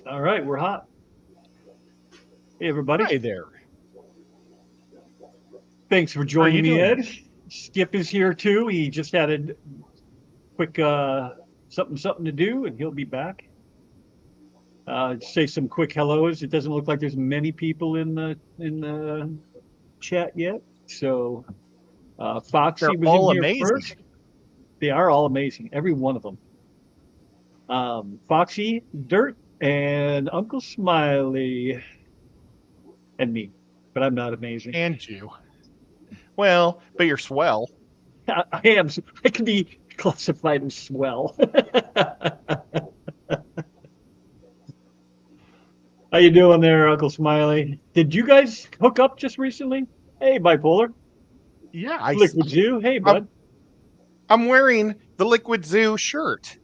All right, we're hot. Hey, everybody. Hi there. Thanks for How are joining you me, doing? Ed. Skip is here too. He just had a quick something to do, and he'll be back. Say some quick hellos. It doesn't look like there's many people in the chat yet. So They're Foxy was in all here amazing. first. They are all amazing, every one of them. Foxy, Dirt, and Uncle Smiley, and me. But I'm not amazing. And you. Well, but you're swell. I am. I can be classified as swell. How you doing there, Uncle Smiley? Did you guys hook up just recently? Hey, bipolar. Yeah, Liquid Zoo. Hey, I'm, bud. I'm wearing the Liquid Zoo shirt.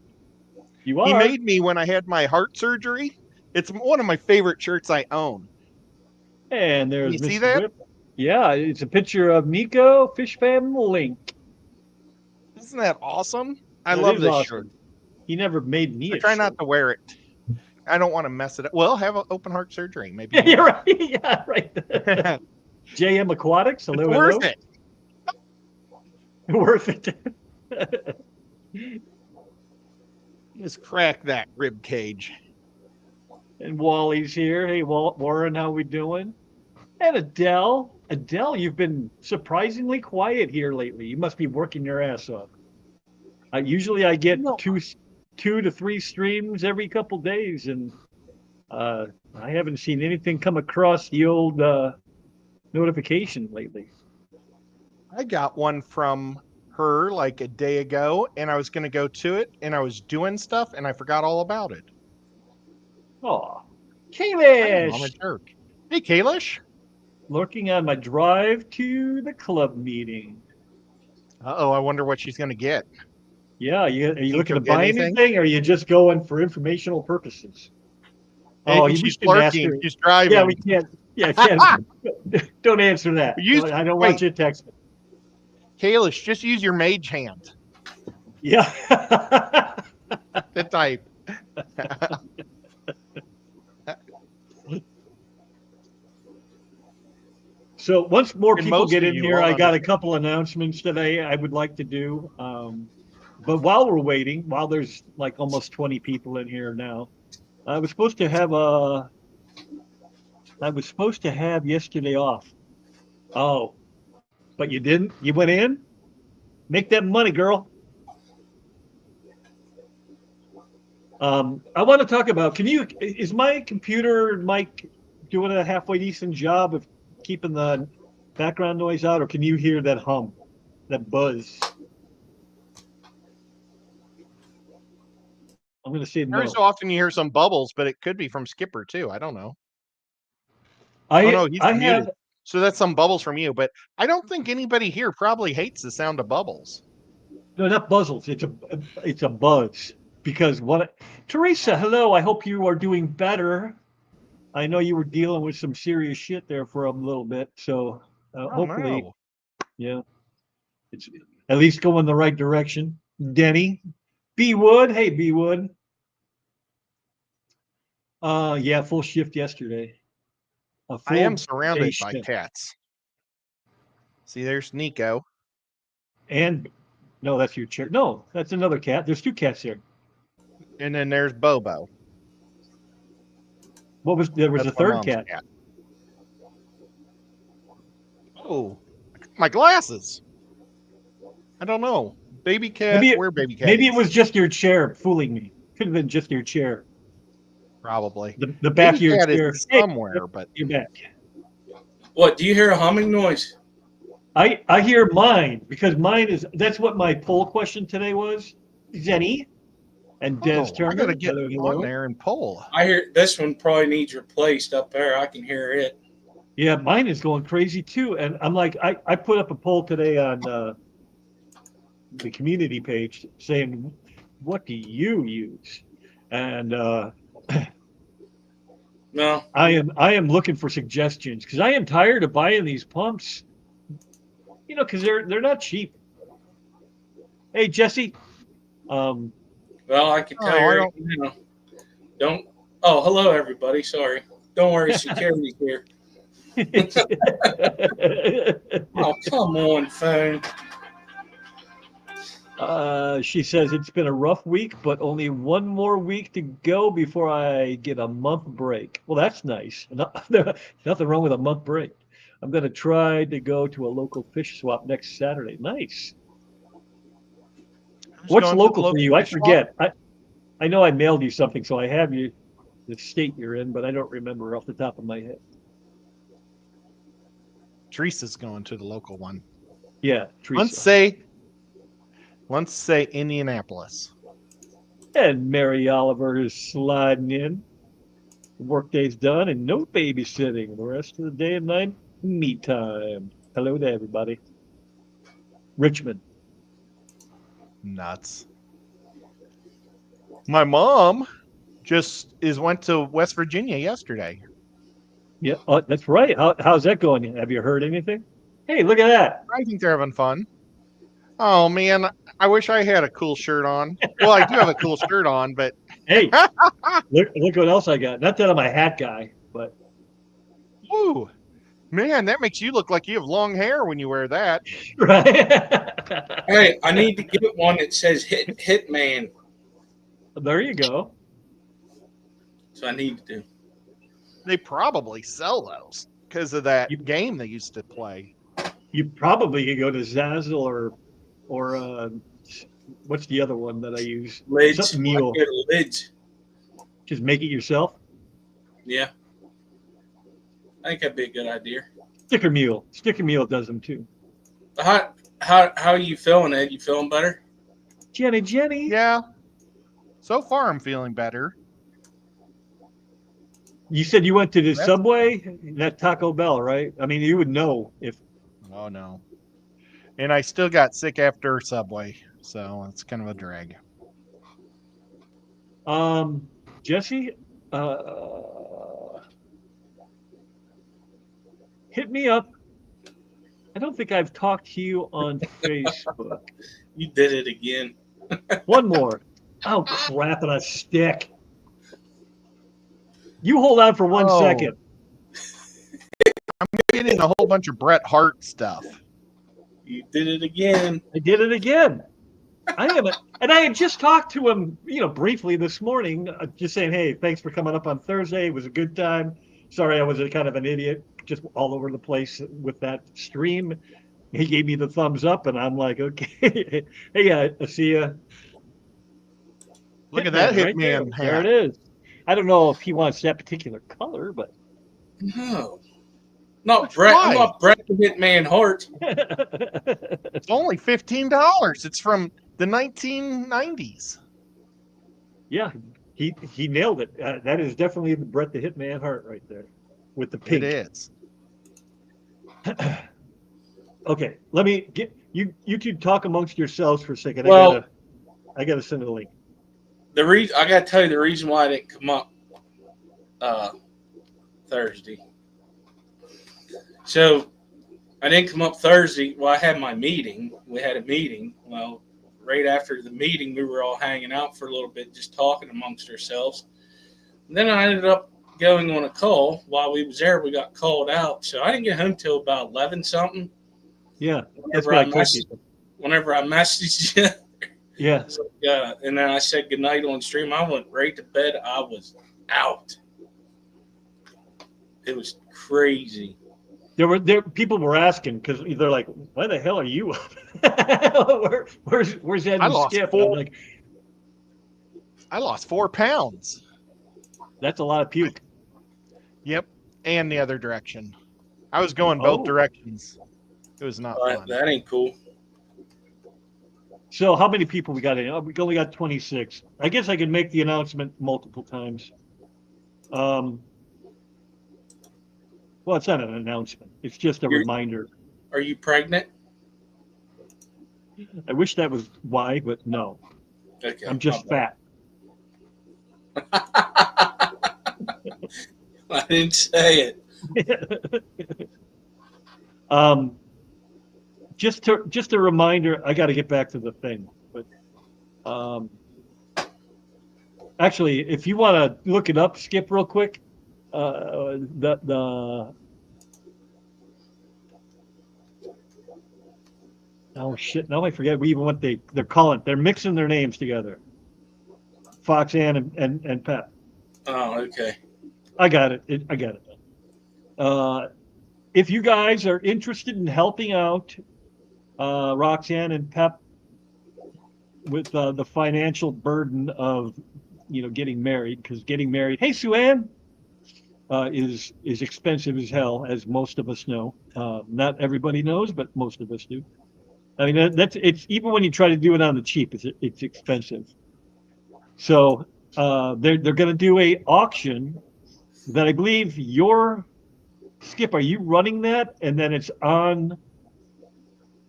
You He are. made me when I had my heart surgery. It's one of my favorite shirts I own. And Can there's you see Mrs. that? Whip. Yeah, it's a picture of Nico, Fish Fam Link. Isn't that awesome? I That love is this shirt. awesome. He never made me I a try not shirt. to wear it. I don't want to mess it up. Well, have an open heart surgery. Maybe Yeah, you you're won't. right. Yeah, right. JM Aquatics. It's Hello, worth hello. it. Worth it. Just crack that rib cage. And Wally's here. Hey, Warren, how we doing? And Adele. Adele, you've been surprisingly quiet here lately. You must be working your ass off. Usually I get No, two to three streams every couple days, and I haven't seen anything come across the old notification lately. I got one from her like a day ago, and I was going to go to it, and I was doing stuff, and I forgot all about it. Oh, I know, I'm a Kalish, jerk. Hey, Kalish. lurking on my drive to the club meeting. Uh-oh, I wonder what she's going to get. Yeah, are you Think looking she'll to get buy anything? anything, or are you just going for informational purposes? Oh, Maybe we she's shouldn't ask lurking. her. She's Yeah, we driving. can't. Yeah, can't. Don't answer that. use I don't want Wait, you to text me. Kalish, just use your mage hand Yeah. to type. So once more And people most get of in you here, won't I got a understand. couple announcements today I would like to do. But while we're waiting, while there's like almost 20 people in here now, I was supposed to have a I was supposed to have yesterday off. Oh, but you didn't? You went in? Make that money, girl. I want to talk about, is my computer mic doing a halfway decent job of keeping the background noise out, or can you hear that hum, that buzz? I'm going to say Every no. so often you hear some bubbles, but it could be from Skipper too. I don't know. Oh I no, he's I muted. have So that's some bubbles from you, but I don't think anybody here probably hates the sound of bubbles. no, not buzzles. It's a buzz because what Teresa, hello. I hope you are doing better. I know you were dealing with some serious shit there for a little bit, so Oh hopefully, no. yeah, it's at least going the right direction. Denny, B Wood, hey B Wood. Yeah, full shift yesterday. A I am full day surrounded by shift. cats. See, there's Nico. And no, that's your chair. No, that's another cat. There's two cats here. And then there's Bobo. There was That's a my third mom's cat. cat. Oh, my glasses. I don't know. Baby cat, Maybe where baby cat maybe it is? was just your chair fooling me. Could have been just your chair. Probably. The back Baby of your cat chair. is Hey, somewhere, but you're back. What, do you hear a humming noise? I hear mine because mine is that's what my poll question today was. Zenny and Des I gotta Turner. get Hello, on hello. there and pull. I hear this one probably needs replaced up there. I can hear it. Yeah, mine is going crazy too. And I'm like, I put up a poll today on the community page saying, what do you use? And No, I am looking for suggestions because I am tired of buying these pumps. Because they're not cheap. Hey Jesse, um, well, I can tell Oh, I you right don't. now. Don't Oh, hello, everybody. Sorry. Don't worry, security's here. Oh, come on, phone. She says it's been a rough week, but only one more week to go before I get a month break. Well, that's nice. Nothing wrong with a month break. I'm going to try to go to a local fish swap next Saturday. Nice. Who's What's going to the local for you? I fish swap? forget. I know I mailed you something, so I have you the state you're in, but I don't remember off the top of my head. Teresa's going to the local one. Yeah, Let's Teresa. say Indianapolis. And Mary Oliver is sliding in. The workday's done and no babysitting. The rest of the day and night, me time. Hello to everybody. Richmond. Nuts. My mom just went to West Virginia yesterday. Yeah, that's right. How's that going? Have you heard anything? Hey, look at that. I think they're having fun. Oh man, I wish I had a cool shirt on. Well, I do have a cool shirt on, but Hey, look what else I got. Not that I'm a hat guy, but woo, man, that makes you look like you have long hair when you wear that. right. Hey, I need to get one that says Hitman. There you go. So I need to do. They probably sell those because of that You- game they used to play. You probably could go to Zazzle or what's the other one that I use? Lids. Something mule. I get lids. Just make it yourself. Yeah. I think that'd be a good idea. Sticker Mule. Sticker Mule does them too. How are you feeling, Ed? You feeling better? Jenny. Yeah. So far, I'm feeling better. You said you went to the That's- Subway, that Taco Bell, right? I mean, you would know if. Oh no. And I still got sick after Subway, so it's kind of a drag. Jesse, hit me up. I don't think I've talked to you on Facebook. You did it again. One more. Oh, crap, and a stick. You hold on for 1 Oh. second. I'm getting a whole bunch of Bret Hart stuff. You did it again. I did it again. And I had just talked to him, briefly this morning, just saying, hey, thanks for coming up on Thursday. It was a good time. Sorry, I was a kind of an idiot, just all over the place with that stream. He gave me the thumbs up, and I'm like, okay. Hey, I see you. Look at that right there. Hitman There hat. it is. I don't know if he wants that particular color, but No. Not Brett. Why? I'm not Brett the Hitman Hart. It's only $15. It's from the 1990s. yeah, he nailed it. That is definitely the Bret the Hitman Hart right there with the pink. It is. Okay, let me get you two talk amongst yourselves for a second. Well- I gotta send a link. The reason I gotta tell you the reason why I didn't come up Thursday. So I didn't come up Thursday. Well, I had my meeting. We had a meeting. Well, right after the meeting, we were all hanging out for a little bit, just talking amongst ourselves. And then I ended up going on a call. While we was there, we got called out. So I didn't get home till about 11 something. Yeah, that's Whenever what I I told messaged, you. whenever I messaged you. Yeah, So, and then I said goodnight on stream. I went right to bed. I was out. It was crazy. there people were asking because they're like, "Why the hell are you up? where's Ed I and lost Skip?" And I'm 4 like, I lost 4 pounds. that's a lot of puke. Yep. And the other direction. I was going both Oh. directions. It was not fun. That ain't cool. So how many people we got in? Oh, we only got 26. I guess I could make the announcement multiple times. Well, it's not an announcement. It's just a You're- reminder. Are you pregnant? I wish that was why, but no. Okay. I'm just fat. I didn't say it. Just a reminder. I got to get back to the thing, but Actually, if you want to look it up, Skip, real quick, the oh shit, now I forget even what they're calling. They're mixing their names together. Foxanne and Pep. Oh, okay. I got it. I got it. If you guys are interested in helping out Roxanne and Pep with the financial burden of getting married, because getting married, hey Sue-Ann, is expensive as hell, as most of us know. Not everybody knows, but most of us do. I mean, it's even when you try to do it on the cheap, it's expensive. So they're going to do a auction that I believe Skip, are you running that? And then it's on.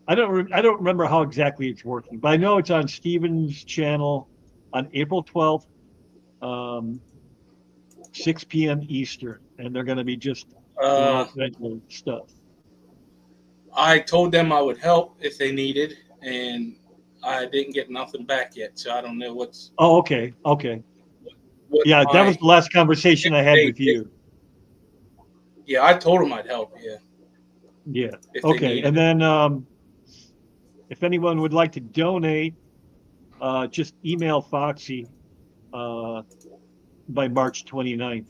I don't remember how exactly it's working, but I know it's on Steven's channel on April 12th, 6 p.m. Eastern, and they're going to be just doing all kinds of stuff. I told them I would help if they needed, and I didn't get nothing back yet, so I don't know what's. Oh, okay. Yeah, that was the last conversation I had with you. Yeah, I told them I'd help. Yeah. Okay, and then if anyone would like to donate, just email Foxy by March 29th.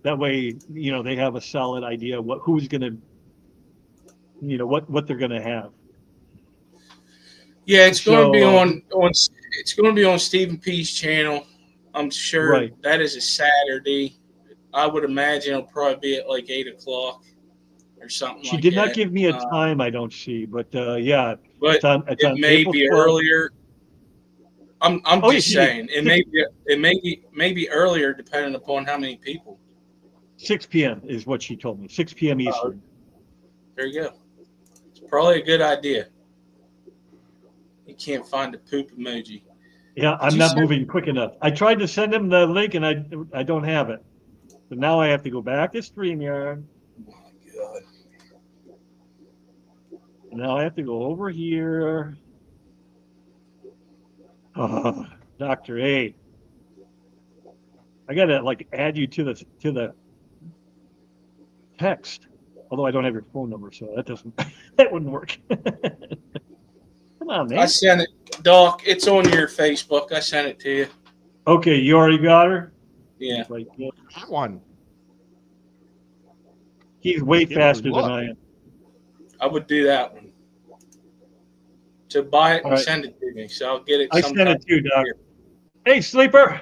That way, they have a solid idea who's going to, what they're going to have. Yeah, it's going to be on. It's going to be on Stephen P's channel. I'm sure that is a Saturday. I would imagine it'll probably be at like 8 o'clock or something. She did not give me a time. I don't see, but yeah. But it may April be 12th. Earlier. I'm just saying it may be earlier depending upon how many people. 6 p.m. is what she told me. 6 p.m. Eastern. There you go. It's probably a good idea. You can't find the poop emoji. Yeah, I'm not moving quick enough. I tried to send him the link and I don't have it. But now I have to go back to StreamYard. Oh my God. Now I have to go over here. Oh, Dr. A. I gotta add you to the text. Although I don't have your phone number, so that wouldn't work. Come on, man. I sent it, Doc. It's on your Facebook. I sent it to you. Okay, you already got her? Yeah. That one. He's way faster than I am. I would do that one. To buy it and send it to me, so I'll get it. I sent it to you, Doc. Hey, Sleeper.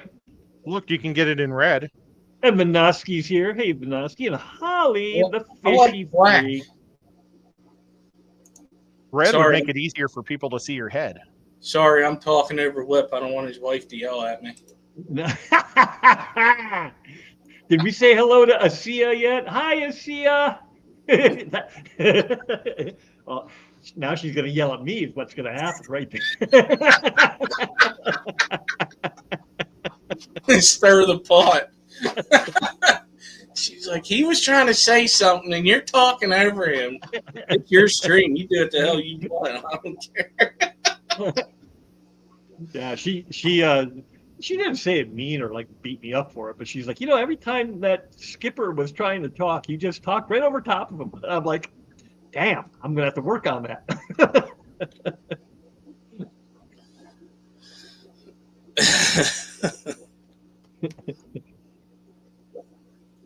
Look, you can get it in red. And Vinoski's here. Hey, Vinoski. And Holly, the fishy freak. Red would make it easier for people to see your head. Sorry, I'm talking over Whip. I don't want his wife to yell at me. Did we say hello to Asia yet? Hi, Asia. Well, now she's going to yell at me is what's going to happen right there. Stir the pot. She's like, he was trying to say something and you're talking over him. It's your stream. You do what the hell you want. I don't care. Yeah, she didn't say it mean or beat me up for it, but she's like, every time that Skipper was trying to talk, you just talked right over top of him. And I'm like, damn, I'm gonna have to work on that.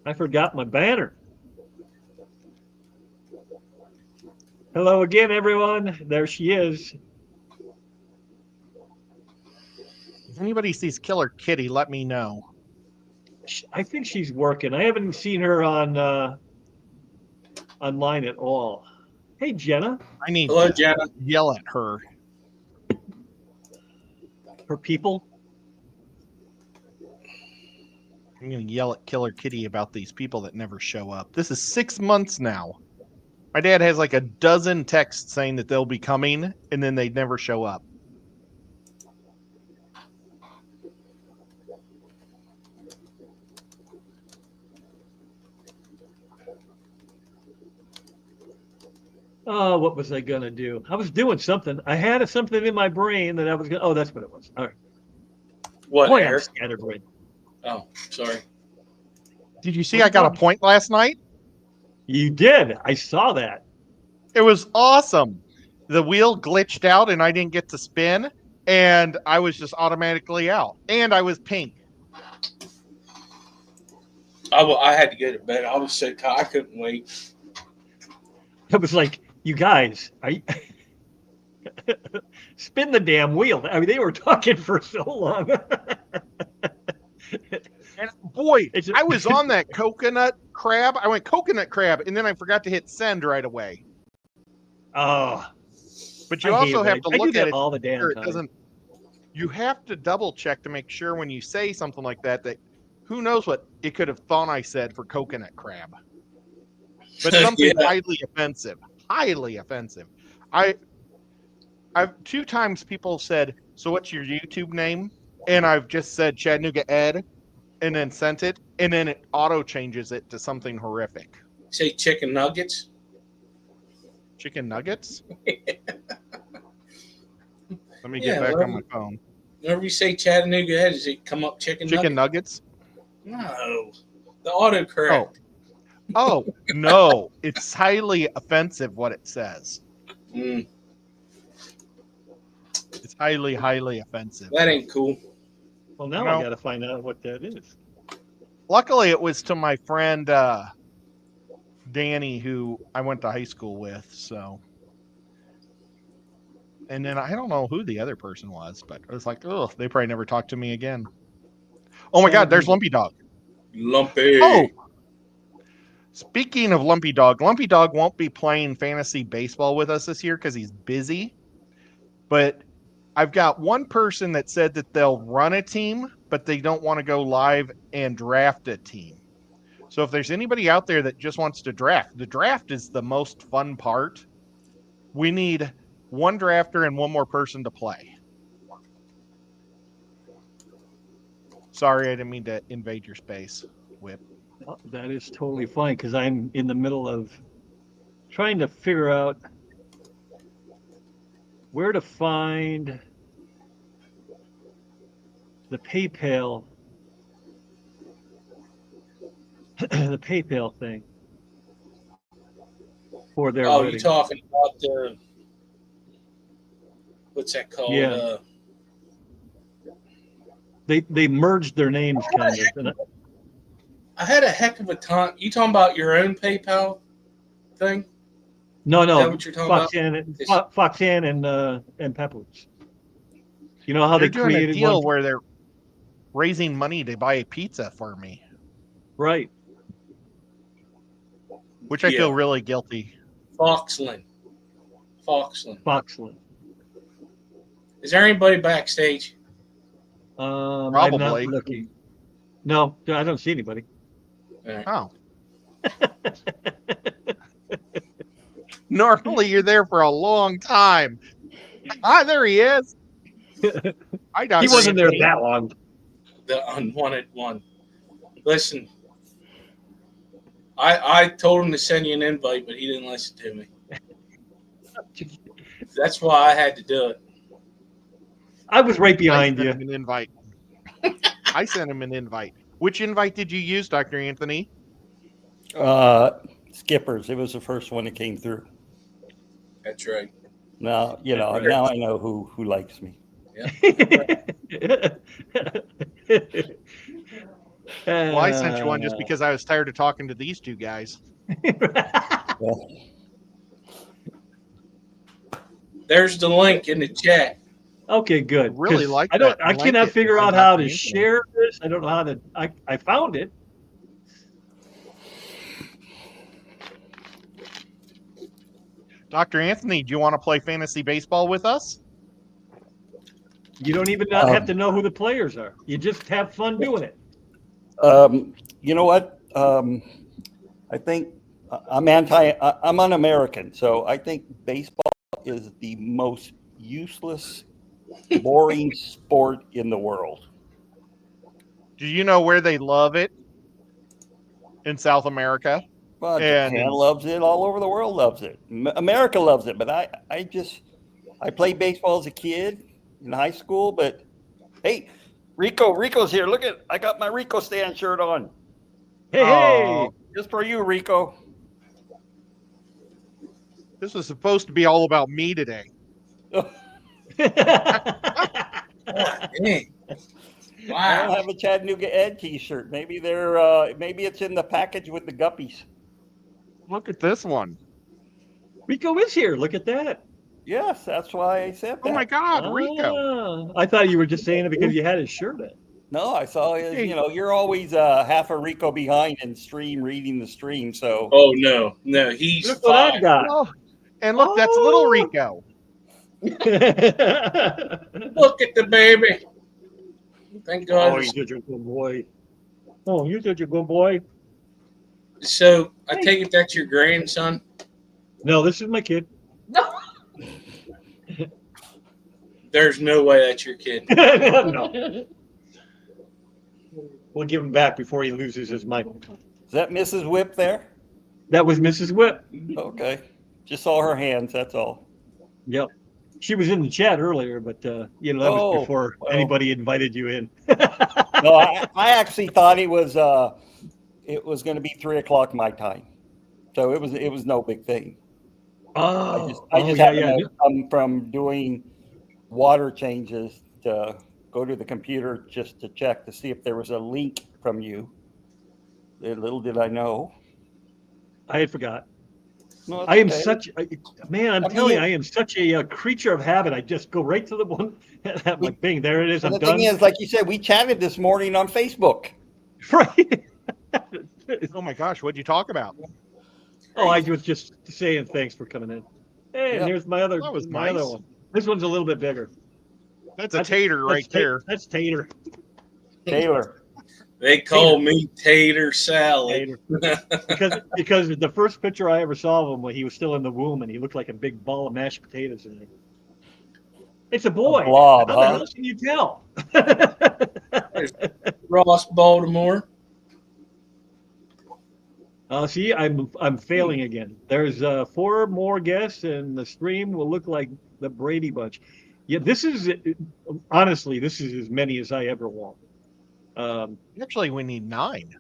I forgot my banner. Hello again, everyone. There she is. If anybody sees Killer Kitty, let me know. I think she's working. I haven't seen her on online at all. Hey, Jenna. I need to yell at her. Her people? I'm going to yell at Killer Kitty about these people that never show up. This is 6 months now. My dad has a dozen texts saying that they'll be coming, and then they never show up. Oh, what was I going to do? I was doing something. I had something in my brain that I was going to... Oh, that's what it was. All right. What, Boy, I'm scatterbrained. Oh, sorry. Did you see I got a point last night? You did. I saw that. It was awesome. The wheel glitched out and I didn't get to spin, and I was just automatically out. And I was pink. I had to go to bed. I was so tired. I couldn't wait. It was like, you guys, spin the damn wheel. I mean, they were talking for so long. And boy, It's- I was on that coconut crab. I went coconut crab, and then I forgot to hit send right away. Oh, But you I hate also that. have to I do look that at it. all the damn Sure, it time. doesn't. You have to double check to make sure when you say something like that who knows what it could have thought I said for coconut crab. But something Yeah. highly offensive. Highly offensive. I've 2 times people said, "So what's your YouTube name?" And I've just said Chattanooga Ed, and then sent it, and then it auto changes it to something horrific. Say chicken nuggets. Chicken nuggets? Let me Yeah, get back well, on my phone. Whenever you say Chattanooga Ed, does it come up chicken Nuggets? No. The autocorrect. Oh, no. It's highly offensive what it says. Mm, It's highly, highly offensive. that ain't cool. Well, now No. I got to find out what that is. Luckily, it was to my friend Danny, who I went to high school with. So, and then I don't know who the other person was, but it was like, oh, they probably never talked to me again. Oh my God, there's Lumpy Dog. Lumpy. Oh, speaking of Lumpy Dog won't be playing fantasy baseball with us this year because he's busy. But I've got one person that said that they'll run a team, but they don't want to go live and draft a team. So if there's anybody out there that just wants to draft, the draft is the most fun part. We need one drafter and one more person to play. Sorry, I didn't mean to invade your space, Whip. Oh, that is totally fine because I'm in the middle of trying to figure out where to find the PayPal, the PayPal thing for their Oh, wedding. you're talking about the what's that called? Yeah. They merged their names kind of. And I had a heck of a time. You talking about your own PayPal thing? no, Is that what you're talking about? Foxanne and Pepper's. You know how They're they doing a created deal one? where they're raising money to buy a pizza for me, Right. which I Yeah. feel really guilty. Foxland. Foxland. Is there anybody backstage? I'm Probably. not looking. No, I don't see anybody. All right. Oh. Normally you're there for a long time. Ah, there he is. I got He wasn't there that long. The unwanted one. Listen, I told him to send you an invite, but he didn't listen to me. That's why I had to do it. I was right I behind sent you. him an invite. I sent him an invite. Which invite did you use, Dr. Anthony? Skippers. It was the first one that came through. That's right. Now, Right. now I know who likes me. Well, I sent you one just because I was tired of talking to these two guys. Well, There's the link in the chat. Okay, good. I really 'Cause like I don't. that. I I like cannot it. figure I out got how the to internet. share this. I don't know how to. I found it. Dr. Anthony, do you want to play fantasy baseball with us? You don't even have to know who the players are. You just have fun doing it. you know what? I think I'm un-American, so I think baseball is the most useless, boring sport in the world. Do you know where they love it? In South America? Well, And- Japan loves it. All over the world loves it. America loves it. But I played baseball as a kid in high school. But hey, Rico's here. Look at, I got my Rico stand shirt on. Hey, Oh, Just for you, Rico. this was supposed to be all about me today. hey. Dang. I don't Wow. have a Chattanooga Ed t-shirt. Maybe maybe it's in the package with the guppies. Look at this one. Rico is here. Look at that. Yes, that's why I said that. Oh my God, Rico. I thought you were just saying it because you had his shirt on. No, I saw his, Hey. you're always half a Rico behind in stream, reading the stream. So Oh no, he's Look what I fine. got. Oh, and look, that's little Oh. Rico. Look at the baby. Thank God. Oh, you're such a good boy. Oh, you're such a good boy. So I take it that's your grandson. No, this is my kid. There's no way that's your kid. No. We'll give him back before he loses his mind. is that Mrs. Whip there? That was Mrs. Whip. Okay. Just saw her hands, that's all. Yep. She was in the chat earlier, but that Oh, was before well. anybody invited you in. No, I actually thought it was going to be 3:00 my time. So it was no big thing. I just happened to come from doing water changes to go to the computer just to check to see if there was a link from you. Little did I know. I had forgot. No, it's I am okay. such a man. I'm I telling you, mean- I am such a creature of habit. I just go right to the one. I'm like, bing, there it is. And I'm the done. thing is, like you said, we chatted this morning on Facebook. Right. Oh my gosh, what'd you talk about? Oh, I was just saying thanks for coming in. Hey, Yeah. and here's my other That was my other nice. one. This one's a little bit bigger. That's a tater right there. That's Tater. Taylor. They call me Tater Salad. Tater. because the first picture I ever saw of him when he was still in the womb and he looked like a big ball of mashed potatoes in it. It's a boy. A blob, How the huh? hell can you tell? Ross Baltimore. See, I'm failing again. There's 4 more guests, and the stream will look like the Brady Bunch. Yeah, this is honestly, this is as many as I ever want. Actually, we need 9.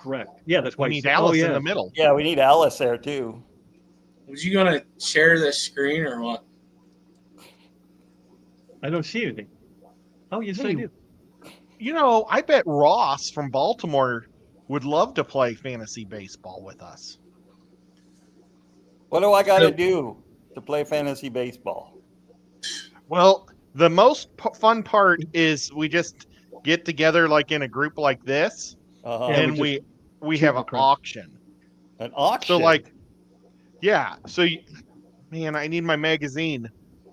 Correct. Yeah, that's why. We need oh, Alice yeah. in the middle. Yeah, we need Alice there too. Was you gonna share the screen or what? I don't see anything. Oh, yes, I Hey, do. You know, I bet Ross from Baltimore would love to play fantasy baseball with us. What do I got to do to play fantasy baseball? Well, the most fun part is we just get together like in a group like this, Uh-huh. Yeah, and we shoot have the an crap. auction. An auction. So like, yeah. So, man, I need my magazine.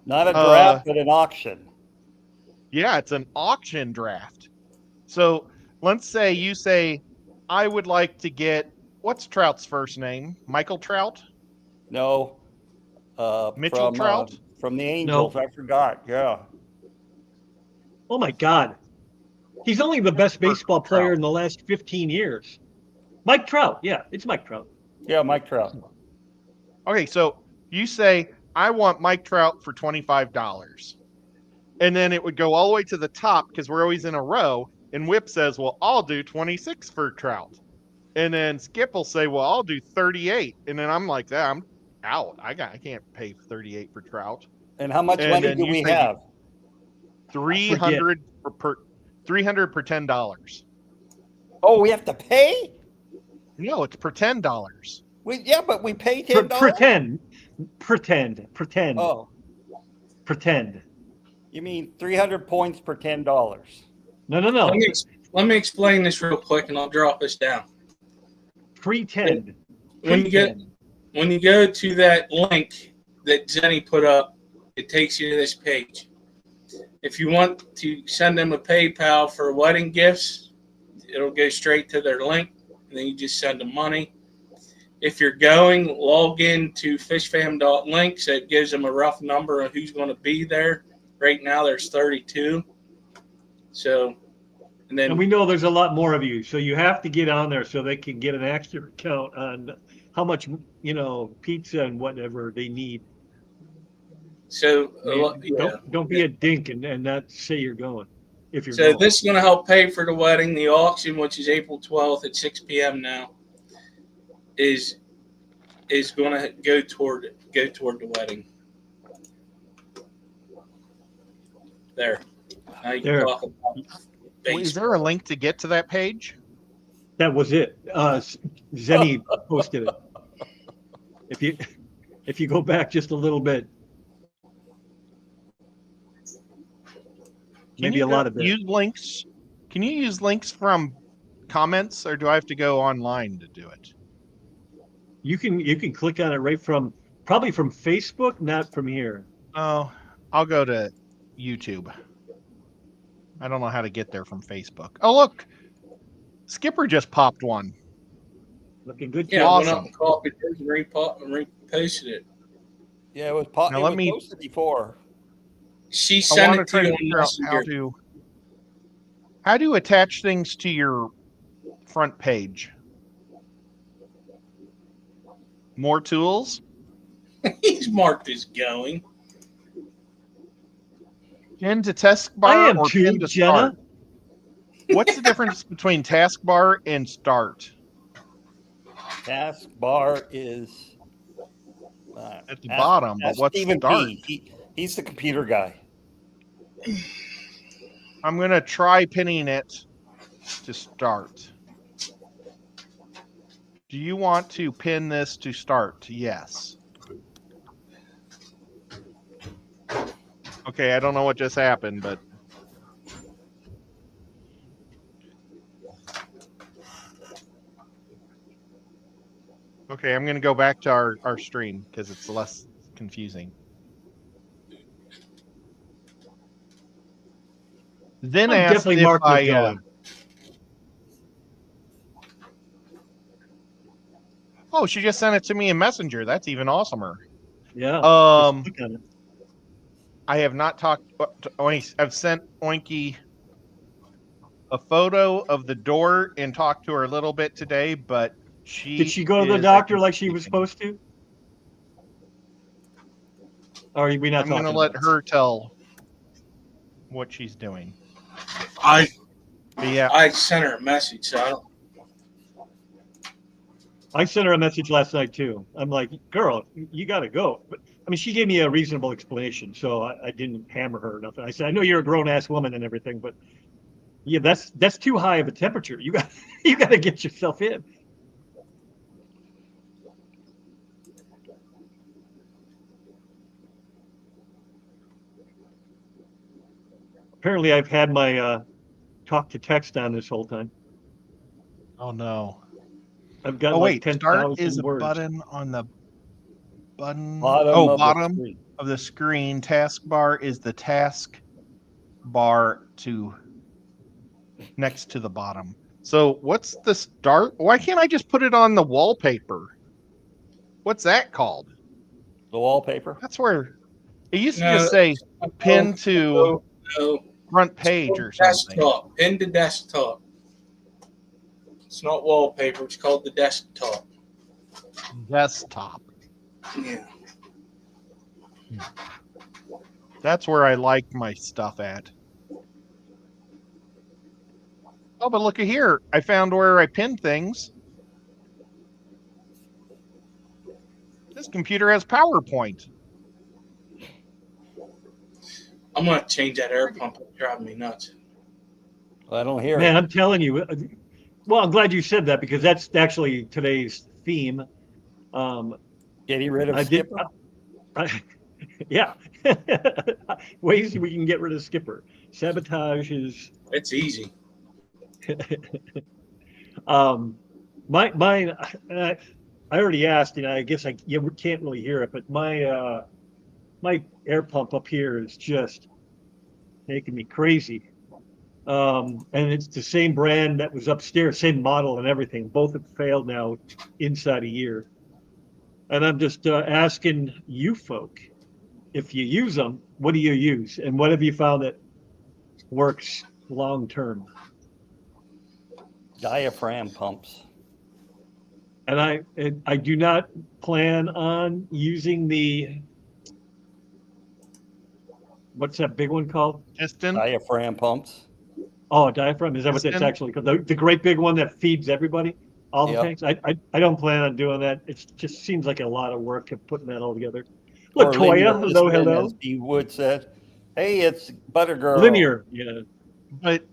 Not a draft, but an auction. Yeah, it's an auction draft. So let's say you say, I would like to get, what's Trout's first name? Michael Trout? No. Mitchell Trout? From the Angels. I forgot. Yeah. Oh my God, he's only the best baseball player Trout. in the last 15 years. Mike Trout. Yeah, it's Mike Trout. Yeah, Mike Trout. Okay, so you say, I want Mike Trout for $25. And then it would go all the way to the top because we're always in a row. And Whip says, well, I'll do 26 for Trout. And then Skip will say, well, I'll do 38. And then I'm like, that I'm out. I can't pay 38 for Trout. And how much And money then do you we say- have? 300 per $10. Oh, we have to pay? No, it's per $10. Yeah, but we pay $10. Pretend. Oh, Pretend. you mean 300 points per $10? No. Let me explain this real quick, and I'll drop this down. Pretend. When you go to that link that Zenny put up, it takes you to this page. If you want to send them a PayPal for wedding gifts, it'll go straight to their link, and then you just send them money. If you're going, log in to fishfam.link, so it gives them a rough number of who's going to be there. Right now, there's 32. So, and then And we know there's a lot more of you, so you have to get on there so they can get an extra count on how much pizza and whatever they need. so Don't be a dink and not say you're going. if you're So going. this is going to help pay for the wedding. The auction, which is April 12th at 6 p.m. now, is going to go toward the wedding. There. Now you can There. talk about Is there a link to get to that page? That was it. Zenny posted it. If you go back just a little bit, maybe a lot of it. Use links. Can you use links from comments, or do I have to go online to do it? You can click on it right from probably from Facebook, not from here. Oh, I'll go to YouTube. I don't know how to get there from Facebook. Oh, look. Skipper just popped one. Looking good. Yeah, Awesome. I went up and copied it and reposted it. Yeah, it was, Now it let was me- posted before. She I sent want to it try to to you figure on out Messenger. how to attach things to your front page. More tools. He's marked as going. Pin to taskbar I am or too, pin to Jenna. start. What's the difference between taskbar and start? Taskbar is At the bottom, but what's Stephen start? P. He's the computer guy. I'm gonna try pinning it to start. Do you want to pin this to start? Yes. Okay, I don't know what just happened, but okay, I'm gonna go back to our stream because it's less confusing. Then I'm asked definitely if marked I with going. oh, she just sent it to me in Messenger. That's even awesomer. Yeah. Um, just click on it. I have not talked to Oinky. I've sent Oinky a photo of the door and talked to her a little bit today, but Did she go to the is doctor at like she was sleeping. supposed to? Or are we not I'm talking going to let about her tell what she's doing. I But yeah, I sent her a message, so I don't. I sent her a message last night too. I'm like, girl, you got to go. But I mean, she gave me a reasonable explanation, so I didn't hammer her or nothing. I said, I know you're a grown ass woman and everything, but yeah, that's too high of a temperature. You got to get yourself in. Apparently, I've had my talk to text on this whole time. oh no. I've got Oh like wait, start 10,000 is a words. button on the button. Bottom Oh, of the bottom screen. of the screen. Taskbar is the task bar to next to the bottom. So what's the start? Why can't I just put it on the wallpaper? What's that called? The wallpaper. That's where it used to No, just say pin to No, front page or something. desktop. Pin to desktop. It's not wallpaper. It's called the desktop. Desktop. Yeah. That's where I like my stuff at. Oh, but look at here. I found where I pin things. This computer has PowerPoint. I'm gonna change that air pump. It's driving me nuts. I don't hear Man, it. I'm telling you. Well, I'm glad you said that because that's actually today's theme. Getting rid of I did. Skipper. Yeah. Ways we can get rid of Skipper. Sabotage is. It's easy. Mine. I already asked, and I guess we can't really hear it, but my air pump up here is just making me crazy. And it's the same brand that was upstairs, same model and everything. Both have failed now inside a year. And I'm just asking you folk, if you use them, what do you use? And what have you found that works long term? Diaphragm pumps. And I do not plan on using what's that big one called? Piston. Diaphragm pumps. Oh, a diaphragm? Is that what that's Piston? actually called? The great big one that feeds everybody? All the Yep. tanks? I don't plan on doing that. It just seems like a lot of work of putting that all together. Or linear Latoya, hello, piston, hello. as D. Wood said. Hey, it's Butter Girl. Linear, yeah. But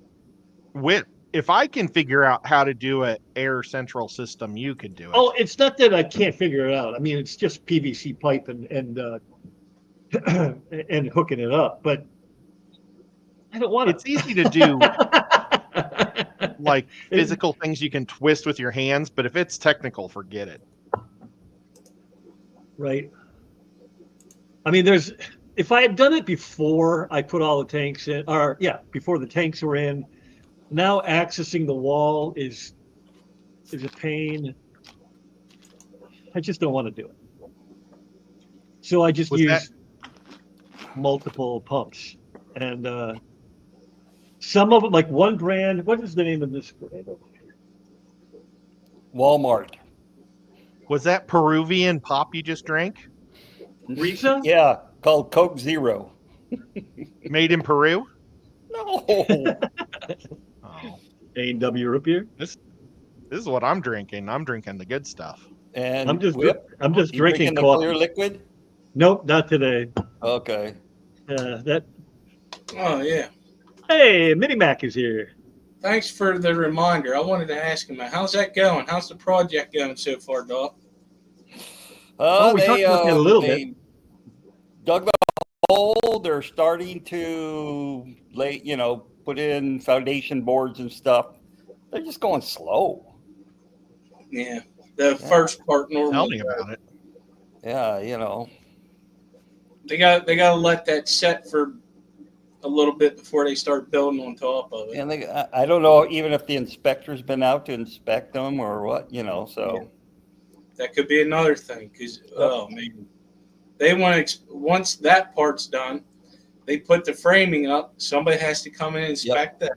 if I can figure out how to do an air central system, you could do it. Oh, it's not that I can't figure it out. I mean, it's just PVC pipe and and hooking it up, but I don't want It's easy to do like It- physical things you can twist with your hands, but if it's technical, forget it. Right. I mean, if I had done it before I put all the tanks in, or yeah, before the tanks were in, now accessing the wall is a pain. I just don't want to do it. So I just Was use multiple pumps, and some of them, like one brand. What is the name of this brand? Walmart. Was that Peruvian pop you just drank? Risa? Yeah, called Coke Zero. Made in Peru? No. Oh, A&W root beer. this is what I'm drinking. I'm drinking the good stuff. And I'm just Whip, I'm just you drinking the coffee. clear liquid? Nope, not today. Okay. That. Oh yeah. Hey, Mini Mac is here. Thanks for the reminder. I wanted to ask him, how's that going? How's the project going so far, Doc? Oh, we talked about that a little they dug the hole. They're starting to put in foundation boards and stuff. They're just going slow. Yeah. The first part Tell normally. me about it. Yeah, They got to let that set for a little bit before they start building on top of it. and I don't know even if the inspector's been out to inspect them or what, so. That could be another thing because man, they want to once that part's done, they put the framing up. Somebody has to come in and inspect that.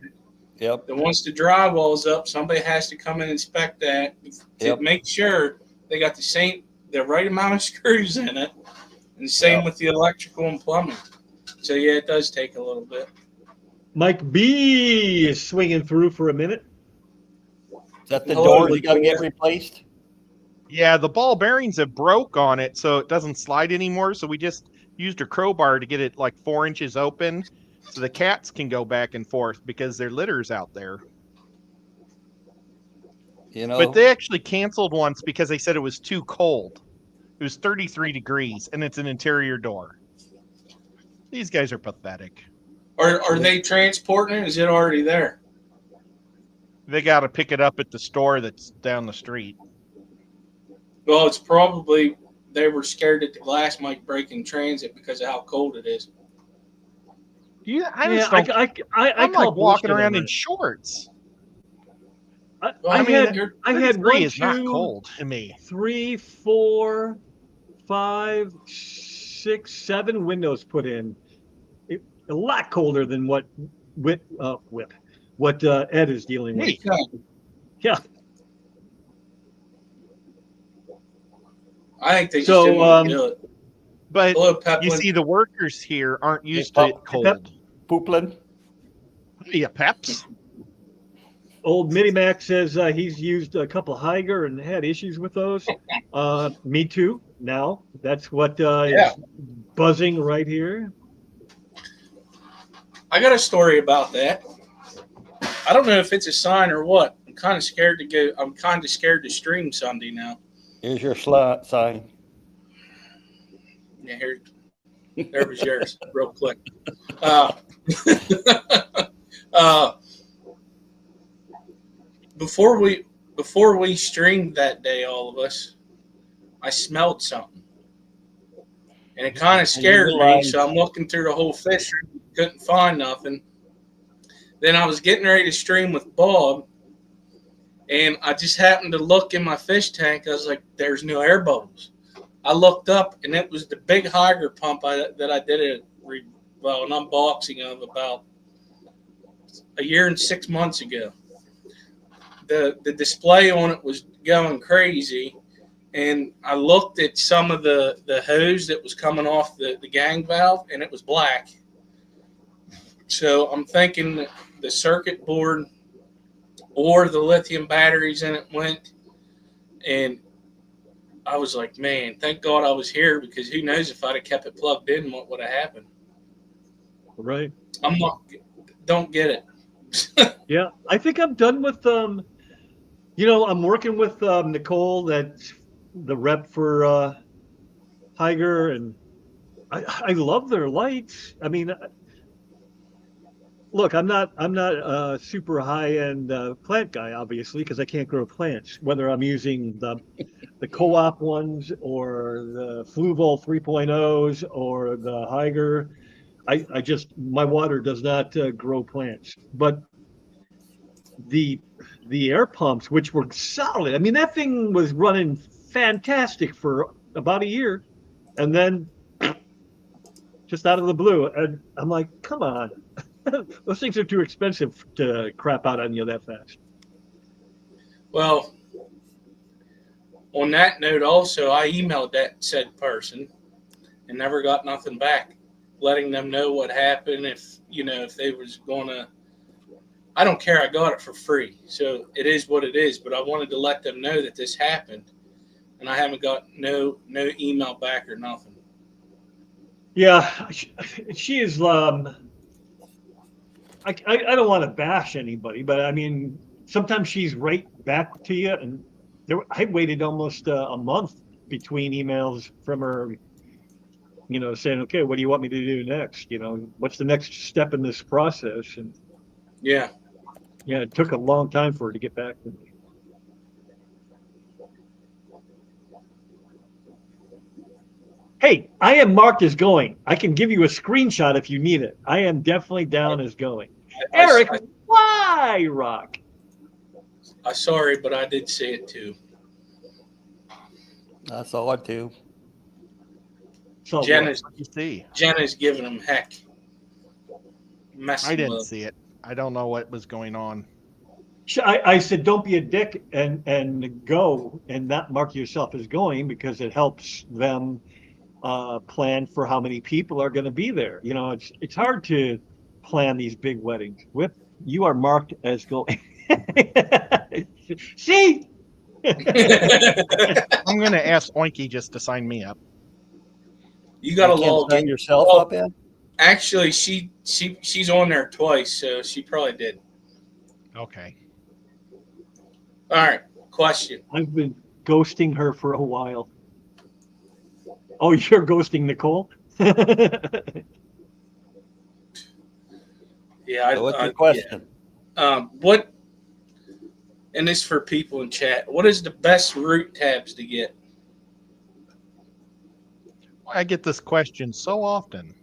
Yep. Then once the drywall's up, somebody has to come in and inspect that to make sure they got the right amount of screws in it, and the same with the electrical and plumbing. So yeah, it does take a little bit. Mike B is swinging through for a minute. Is that the Hello, doors you got to get Latoya. replaced? Yeah, the ball bearings have broke on it, so it doesn't slide anymore. So we just used a crowbar to get it like 4 inches open, so the cats can go back and forth because their litter's out there. But they actually canceled once because they said it was too cold. It was 33 degrees, and it's an interior door. These guys are pathetic. Are they transporting it? Is it already there? They got to pick it up at the store that's down the street. Well, it's probably they were scared that the glass might break in transit because of how cold it is. I'm not not walking around in shorts. I had 33 one, is not two, cold to me. 3, 4, 5, 6, 7 windows put in. A lot colder than what Ed is dealing with. Hey. Yeah. I think they just So, didn't want to do it. But Hello, Peplin. you see, the workers here aren't used Hey, to it cold. Poopland? Yeah, Peps. Old Mini Mac says he's used a couple Higer and had issues with those. Me too. Now that's what is buzzing right here. I got a story about that. I don't know if it's a sign or what. I'm kind of scared to go. I'm kind of scared to stream Sunday now. Here's your sign. Yeah, there was yours, real quick. Before we streamed that day, all of us, I smelled something, and it kind of scared me. So I'm looking through the whole fish, couldn't find nothing. Then I was getting ready to stream with Bob, and I just happened to look in my fish tank. I was like, "There's no air bubbles." I looked up, and it was the big Higer pump that I did an unboxing of about a year and 6 months ago. The display on it was going crazy, and I looked at some of the hose that was coming off the gang valve, and it was black. So I'm thinking the circuit board or the lithium batteries in it went. And I was like, man, thank God I was here, because who knows if I'd have kept it plugged in, what would have happened. Right. Don't get it. Yeah, I think I'm done with I'm working with Nicole, that's the rep for Tiger, and I love their lights. I mean, look, I'm not a super high end plant guy, obviously, because I can't grow plants. Whether I'm using the co-op ones or the Fluval 3.0s or the Higer, I just, my water does not grow plants. But the air pumps, which were solid, I mean, that thing was running fantastic for about a year, and then just out of the blue, and I'm like, come on. Those things are too expensive to crap out on you that fast. Well, on that note, also, I emailed that said person and never got nothing back, letting them know what happened. If they was gonna, I don't care. I got it for free, so it is what it is. But I wanted to let them know that this happened, and I haven't got no email back or nothing. Yeah, she is. I don't want to bash anybody, but I mean, sometimes she's right back to you. And I waited almost a month between emails from her, saying, okay, what do you want me to do next? What's the next step in this process? And Yeah. it took a long time for her to get back to me. Hey, I am marked as going. I can give you a screenshot if you need it. I am definitely down as going. Eric, why, Rock? I'm sorry, but I did say it too. I saw it too. So Jenna's You see, giving them heck. I didn't see it. I don't know what was going on. I said, don't be a dick and go and not mark yourself as going, because it helps them plan for how many people are going to be there. It's hard to plan these big weddings. Whip, you are marked as going. See? I'm going to ask Oinky just to sign me up. You got to You can't log sign in. yourself Well, up in? Actually, she's on there twice, so she probably did. Okay. All right. Question. I've been ghosting her for a while. Oh, you're ghosting Nicole? Yeah. So what's your question? What? And this for people in chat. What is the best root tabs to get? I get this question so often.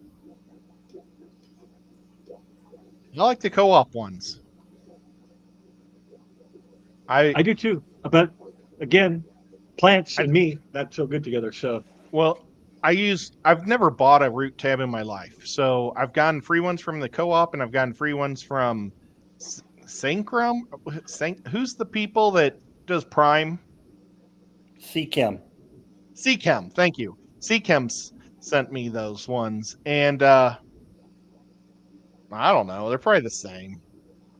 I like the co-op ones. I do too. But again, plants and me, not so good together. So, Well, I've never bought a root tab in my life. So I've gotten free ones from the co-op, and I've gotten free ones from Syncrum. Who's the people that does Prime? CChem. Seachem. Thank you. Seachem's sent me those ones. And I don't know. They're probably the same.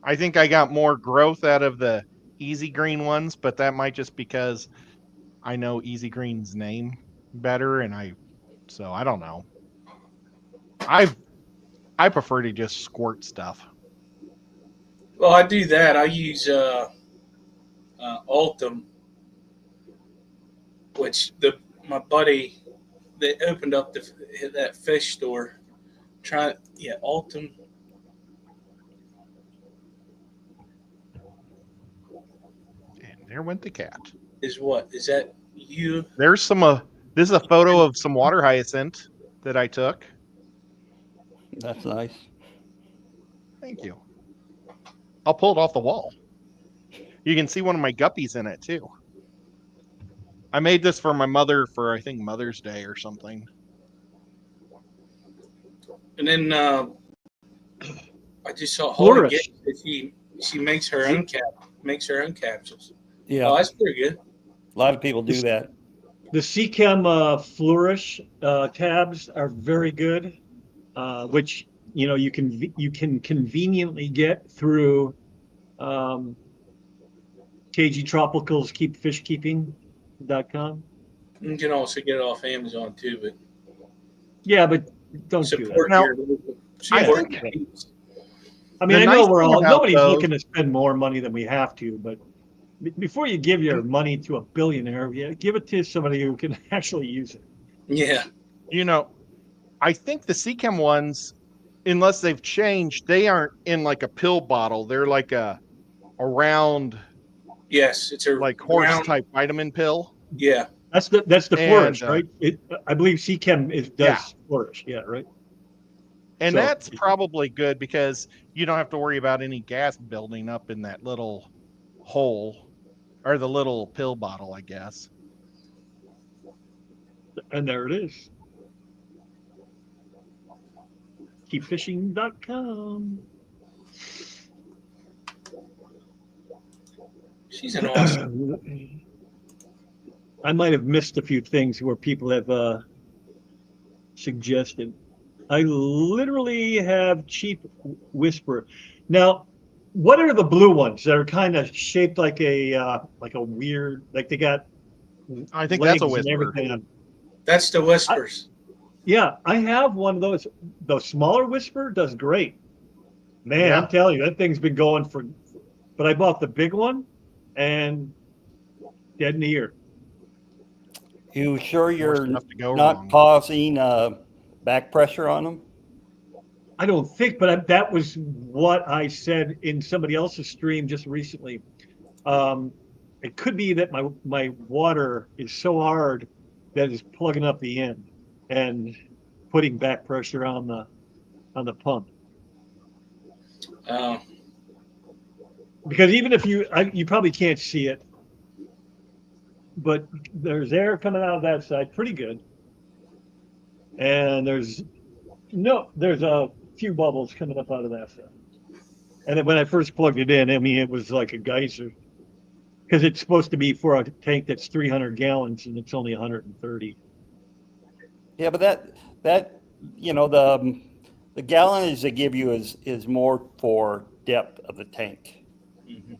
I think I got more growth out of the Easy Green ones, but that might just because I know Easy Green's name better, so I don't know. I prefer to just squirt stuff. Well, I do that. I use Ultim, which my buddy that opened up that fish store. Ultim. And there went the cat. Is what? Is that you? There's some. This is a photo of some water hyacinth that I took. That's nice. Thank you. I'll pull it off the wall. You can see one of my guppies in it too. I made this for my mother for, I think, Mother's Day or something. And then I just saw Holly Flourish. get that she makes her own capsules. Yeah, Oh, that's pretty good. a lot of people do that. the Seachem Flourish tabs are very good, which you can conveniently get through KG Tropicals keepfishkeeping.com. You can also get it off Amazon too, but Yeah, but don't do that. support Now, your local. I Support think- your teams. I mean, The I know nice thing about nobody's those- looking to spend more money than we have to, but before you give your money to a billionaire, yeah, give it to somebody who can actually use it. Yeah. I think the Seachem ones, unless they've changed, they aren't in like a pill bottle. They're like a round, Yes, it's a like horse round- type vitamin pill. Yeah. That's the And, Flourish, right? I believe Seachem does Yeah. Flourish, yeah, right? And So- that's probably good because you don't have to worry about any gas building up in that little hole or the little pill bottle, I guess. And there it is. Keepfishing.com. She's an awesome. I might have missed a few things where people have suggested. I literally have Cheap Whisper. Now, what are the blue ones that are kind of shaped like a weird, like they got I think that's a legs and whisper. everything on? That's the Whispers. Yeah, I have one of those. The smaller Whisper does great. Man, Yeah. I'm telling you, that thing's been going for. But I bought the big one, and dead in the ear. You sure More you're stuff to go not wrong. causing back pressure on them? I don't think, but that was what I said in somebody else's stream just recently. It could be that my water is so hard that it's plugging up the end and putting back pressure on the pump. Oh, Because even if you probably can't see it, but there's air coming out of that side pretty good, and there's a few bubbles coming up out of that side. And then when I first plugged it in, I mean, it was like a geyser, because it's supposed to be for a tank that's 300 gallons and it's only 130. Yeah, but that the gallonage they give you is more for depth of the tank, mhm.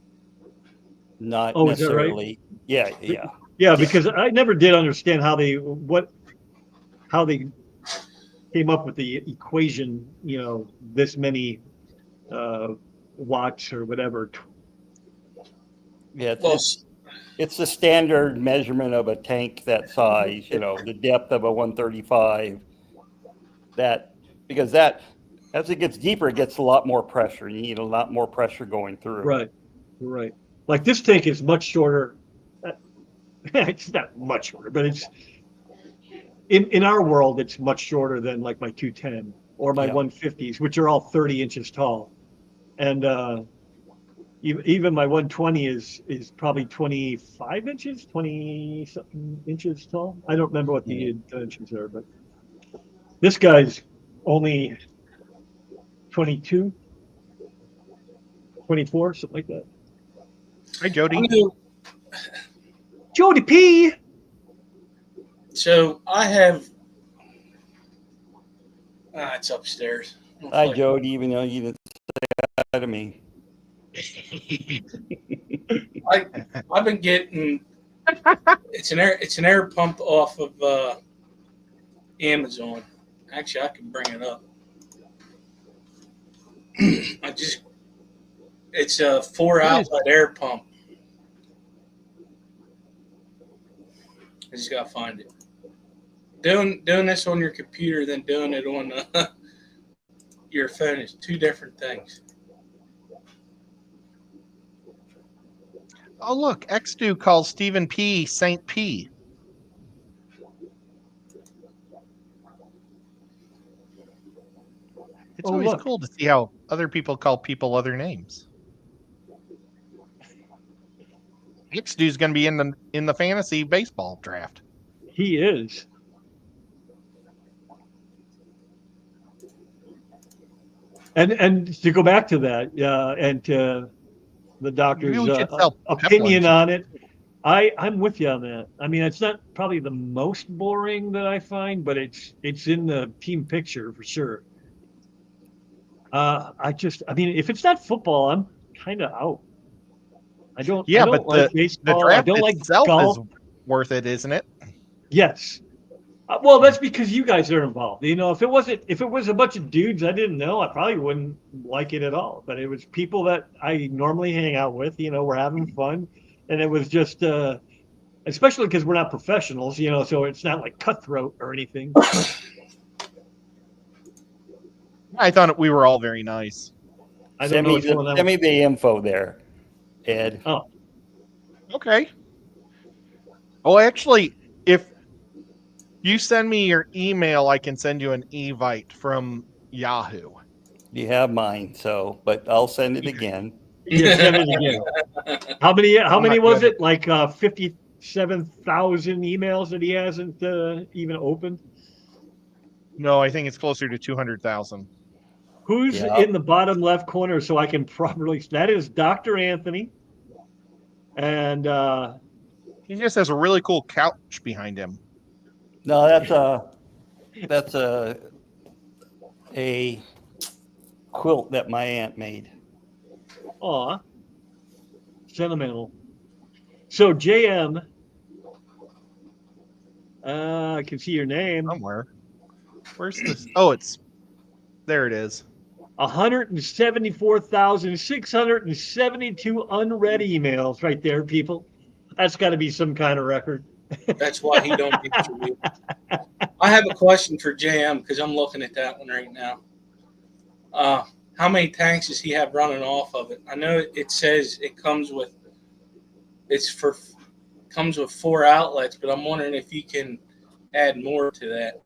not Oh, is that right? necessarily. Yeah, yeah. Yeah, because I never did understand how they came up with the equation, this many watts or whatever. Yeah, Well, it's the standard measurement of a tank that size, the depth of a 135. Because as it gets deeper, it gets a lot more pressure. You need a lot more pressure going through. Right. Like this tank is much shorter. It's not much shorter, but it's in our world, it's much shorter than like my 210 or my Yeah. 150s, which are all 30 inches tall. And even my 120 is probably 25 inches, 20 something inches tall. I don't remember what the dimensions are, but this guy's only 22, 24, something like that. Hi, Jody. I knew- Jody P. So I have. It's upstairs. Hi, Jody, even though you didn't say hi to me. I've been getting. It's an air pump off of Amazon. Actually, I can bring it up. It's a 4-outlet air pump. I just gotta find it. Doing this on your computer, then doing it on your phone is two different things. Oh, look, Xdo calls Stephen P. Saint P. It's Oh, always look. cool to see how other people call people other names. Xdo's going to be in the fantasy baseball draft. He is. And to go back to that, and to the doctor's Maybe we should sell opinion pep on it, I'm with you on that. I mean, it's not probably the most boring that I find, but it's in the team picture for sure. I mean, if it's not football, I'm kind of out. I Yeah, don't but like the baseball. I draft don't like itself golf. is worth it, isn't it? Yes. Well, that's because you guys are involved. You know, if it was a bunch of dudes I didn't know, I probably wouldn't like it at all. But it was people that I normally hang out with. You know, we're having fun, and it was just, especially because we're not professionals. You know, so it's not like cutthroat or anything. I thought we were all very nice. I don't know what's going on. Send me the info there, Ed. Oh, Okay. Oh, actually, if you send me your email, I can send you an evite from Yahoo. You have mine, so but I'll send it again. yeah, send it again. How many? How I'm many not was good. it? Like 57,000 emails that he hasn't even opened. No, I think it's closer to 200,000. Who's Yeah. in the bottom left corner so I can properly? That is Dr. Anthony, and He just has a really cool couch behind him. No, that's a quilt that my aunt made. aw, sentimental. So JM, I can see your name. Somewhere. Where's this? Oh, there it is. 174,672 unread emails right there, people. That's got to be some kind of record. That's why he don't answer me. I have a question for JM because I'm looking at that one right now. How many tanks does he have running off of it? I know it says it comes with 4 outlets, but I'm wondering if you can add more to that.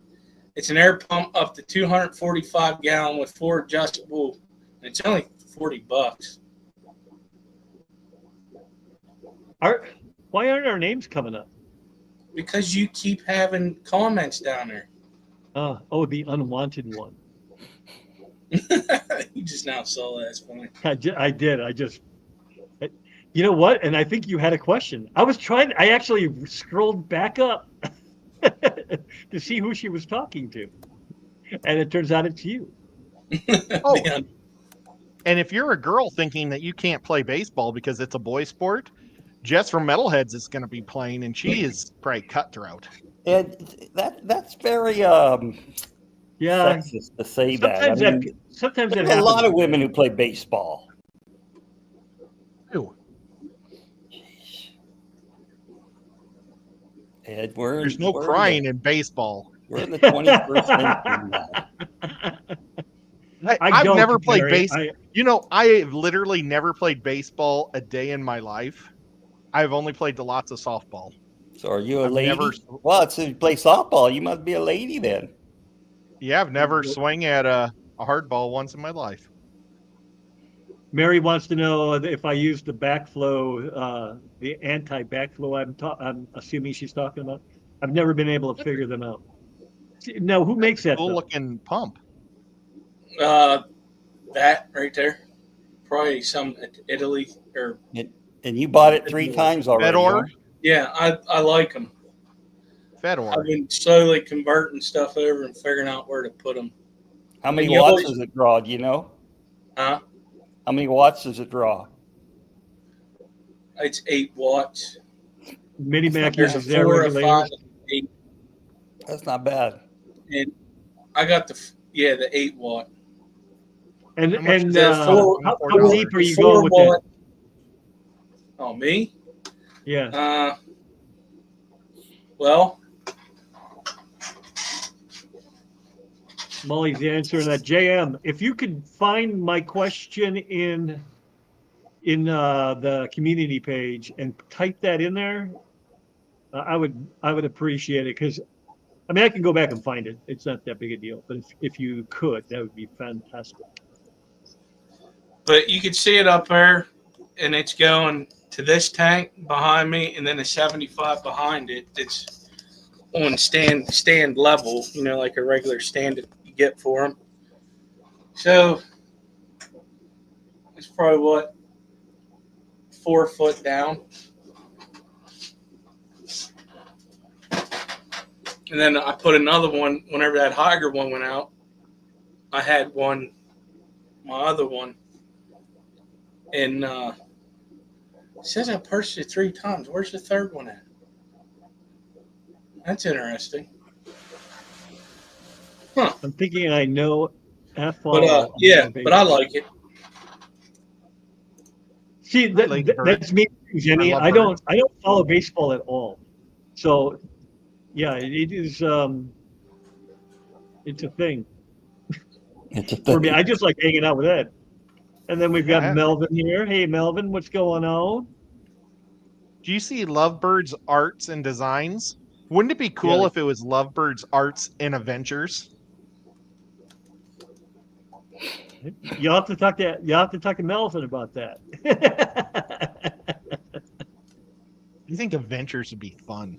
It's an air pump up to 245 gallon with 4 adjustable, and it's only $40. Why aren't our names coming up? Because you keep having comments down there. Oh, the unwanted one. You just now saw that. That's funny. I did. You know what? And I think you had a question. I actually scrolled back up to see who she was talking to. And it turns out it's you. Oh, Man. and if you're a girl thinking that you can't play baseball because it's a boy sport, Jess from Metalheads is going to be playing, and she is probably cutthroat. And that's very Yeah. sexist to say that. I mean, Sometimes that there's a happens. lot of women who play baseball. Ew. Ed, There's no crying in baseball. We're in the 21st century now. I've don't, never played Barry. baseball. You know, I have literally never played baseball a day in my life. I've only played lots of softball. So are you a I've lady? never- Well, since you play softball, you must be a lady then. Yeah, I've never swung at a hard ball once in my life. Mary wants to know if I use the backflow, the anti-backflow. I'm assuming she's talking about. I've never been able to figure them out. No, who makes that? Cool Though? looking pump. That right there. Probably some Italy or And you bought it 3 times already. Fedor? Huh? yeah. I like them. Fedor. I've been slowly converting stuff over and figuring out where to put them. How many You watts always- does it draw? Do you know? Huh? How many watts does it draw? It's 8 watts. Mini Mac There's a uses their 4, a regulators. 5, and 8. That's not bad. And I got the 8 watt. And How much and is that? how $4. deep are you 4 going with that? watt. Oh, me? Yeah. Well, Molly's answering that. JM, if you could find my question in the community page and type that in there, I would appreciate it because I mean I can go back and find it. It's not that big a deal, but if you could, that would be fantastic. but you can see it up there, and it's going to this tank behind me, and then a 75 behind it. It's on stand level, you know, like a regular stand that you get for them. So it's probably 4 foot down. And then I put another one whenever that Hygger one went out. I had one my other one, and it says I purchased it 3 times. Where's the third one at? That's interesting. I'm thinking I know But yeah, but I like it. See, like birds. that's me, Jenny. I I love don't follow baseball at all. So, yeah, it is. It's a thing It's a for me. thing. I just like hanging out with Ed. And then we've got Yeah. Melvin here. Hey, Melvin, what's going on? Do you see Lovebirds Arts and Designs? Wouldn't it be cool Yeah. if it was Lovebirds Arts and Adventures? You'll have to talk to Melvin about that. You think Adventures would be fun?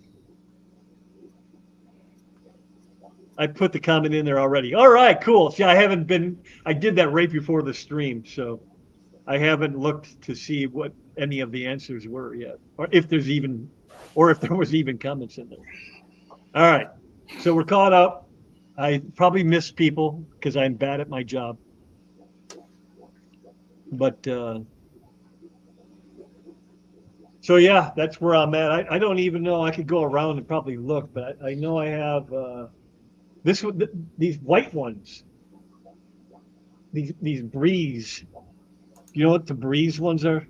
I put the comment in there already. All right, cool. See, I did that right before the stream, so I haven't looked to see what any of the answers were yet, or if there was even comments in there. All right, so we're caught up. I probably missed people because I'm bad at my job, but so yeah, that's where I'm at. I don't even know. I could go around and probably look, but I know I have these white ones. These Breeze. You know what the Breeze ones are?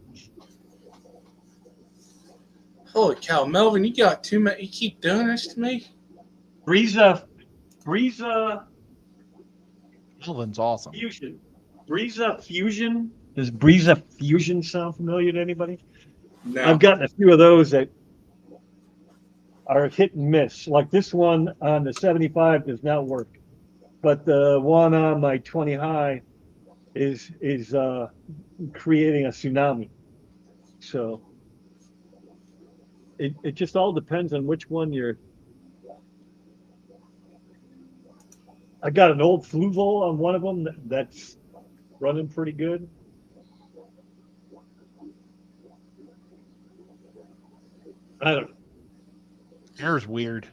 Holy cow, Melvin, you got too much. You keep doing this to me. Breeza Melvin's awesome. Fusion. Breeza Fusion. Does Breeza Fusion sound familiar to anybody? No. I've gotten a few of those that are hit and miss. Like this one on the 75 does not work, but the one on my 20 high is creating a tsunami. So it just all depends on which one you're. I got an old Fluval on one of them that's running pretty good. I don't know. Air's weird.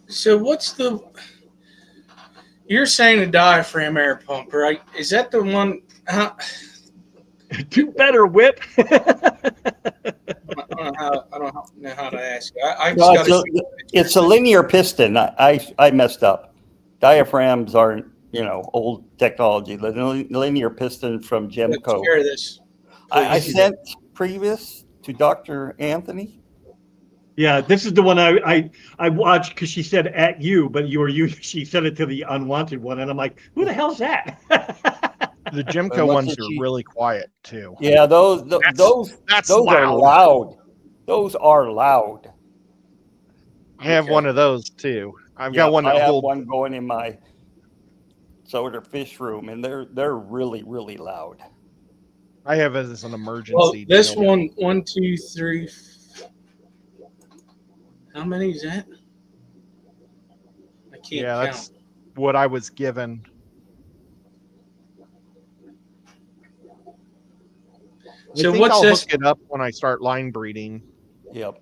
So what's the? You're saying the diaphragm air pump, right? Is that the one? Do better, Whip. I don't know how to ask you. I just No, got it's a linear piston. I messed up. Diaphragms aren't, old technology. The linear piston from Gemco. Share this. I sent previous to Dr. Anthony. Yeah, this is the one I watched because she said at you, but she said it to the unwanted one, and I'm like, who the hell's that? The Gemco ones are really quiet too. Yeah, those That's are loud. Those are loud. I have one of those too. I've got one I that have holds. one going in my soda fish room, and they're really, really loud. I have it as an emergency. Well, this deal. one, 1, 2, 3. How many is that? I can't Yeah, count. that's what I was given. So I think what's I'll this? hook it up when I start line breeding. Yep.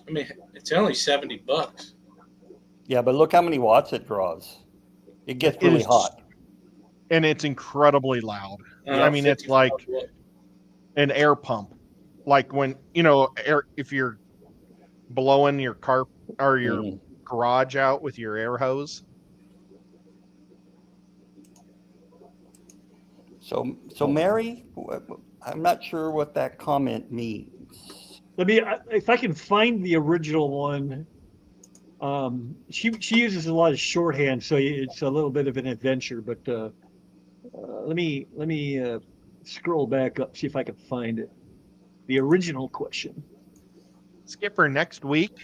I mean, it's only $70. Yeah, but look how many watts it draws. It gets It really is- hot. And it's incredibly loud. Uh, I mean, it's 55 like watts. an air pump. Like when, air, if you're blowing your car or your Mhm. garage out with your air hose. So Mary, I'm not sure what that comment means. If I can find the original one. She uses a lot of shorthand, so it's a little bit of an adventure. But let me scroll back up, see if I can find it. The original question. Skipper, next week,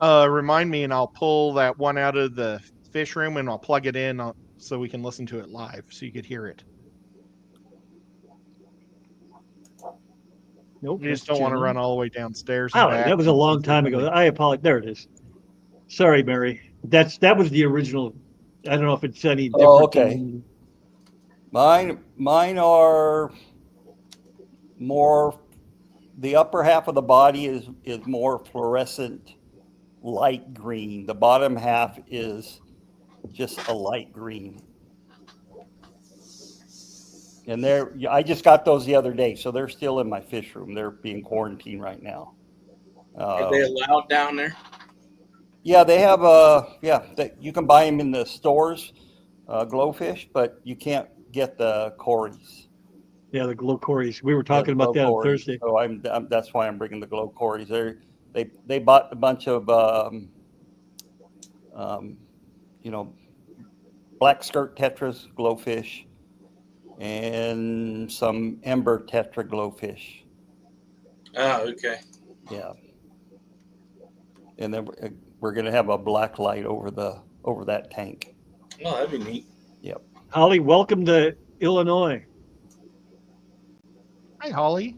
remind me and I'll pull that one out of the fish room and I'll plug it in so we can listen to it live so you could hear it. Nope. You just that's don't want to Jim. run all the way downstairs. And Oh, back. that was a long time ago. I apologize. There it is. Sorry, Mary. That was the original. I don't know if it's any different. Oh, okay. than- Mine are more. The upper half of the body is more fluorescent, light green. The bottom half is just a light green. And I just got those the other day, so they're still in my fish room. They're being quarantined right now. Are they allowed down there? Yeah, they have you can buy them in the stores, glowfish, but you can't get the cories. Yeah, the glow cories. We were Yeah, talking about glow that on cories. Thursday. So that's why I'm bringing the glow cories. They bought a bunch of you know, black skirt tetras, glowfish, and some ember tetra glowfish. Oh, okay. Yeah. And then we're going to have a black light over that tank. Well, that'd be neat. Yep. Holly, welcome to Illinois. Hi, Holly.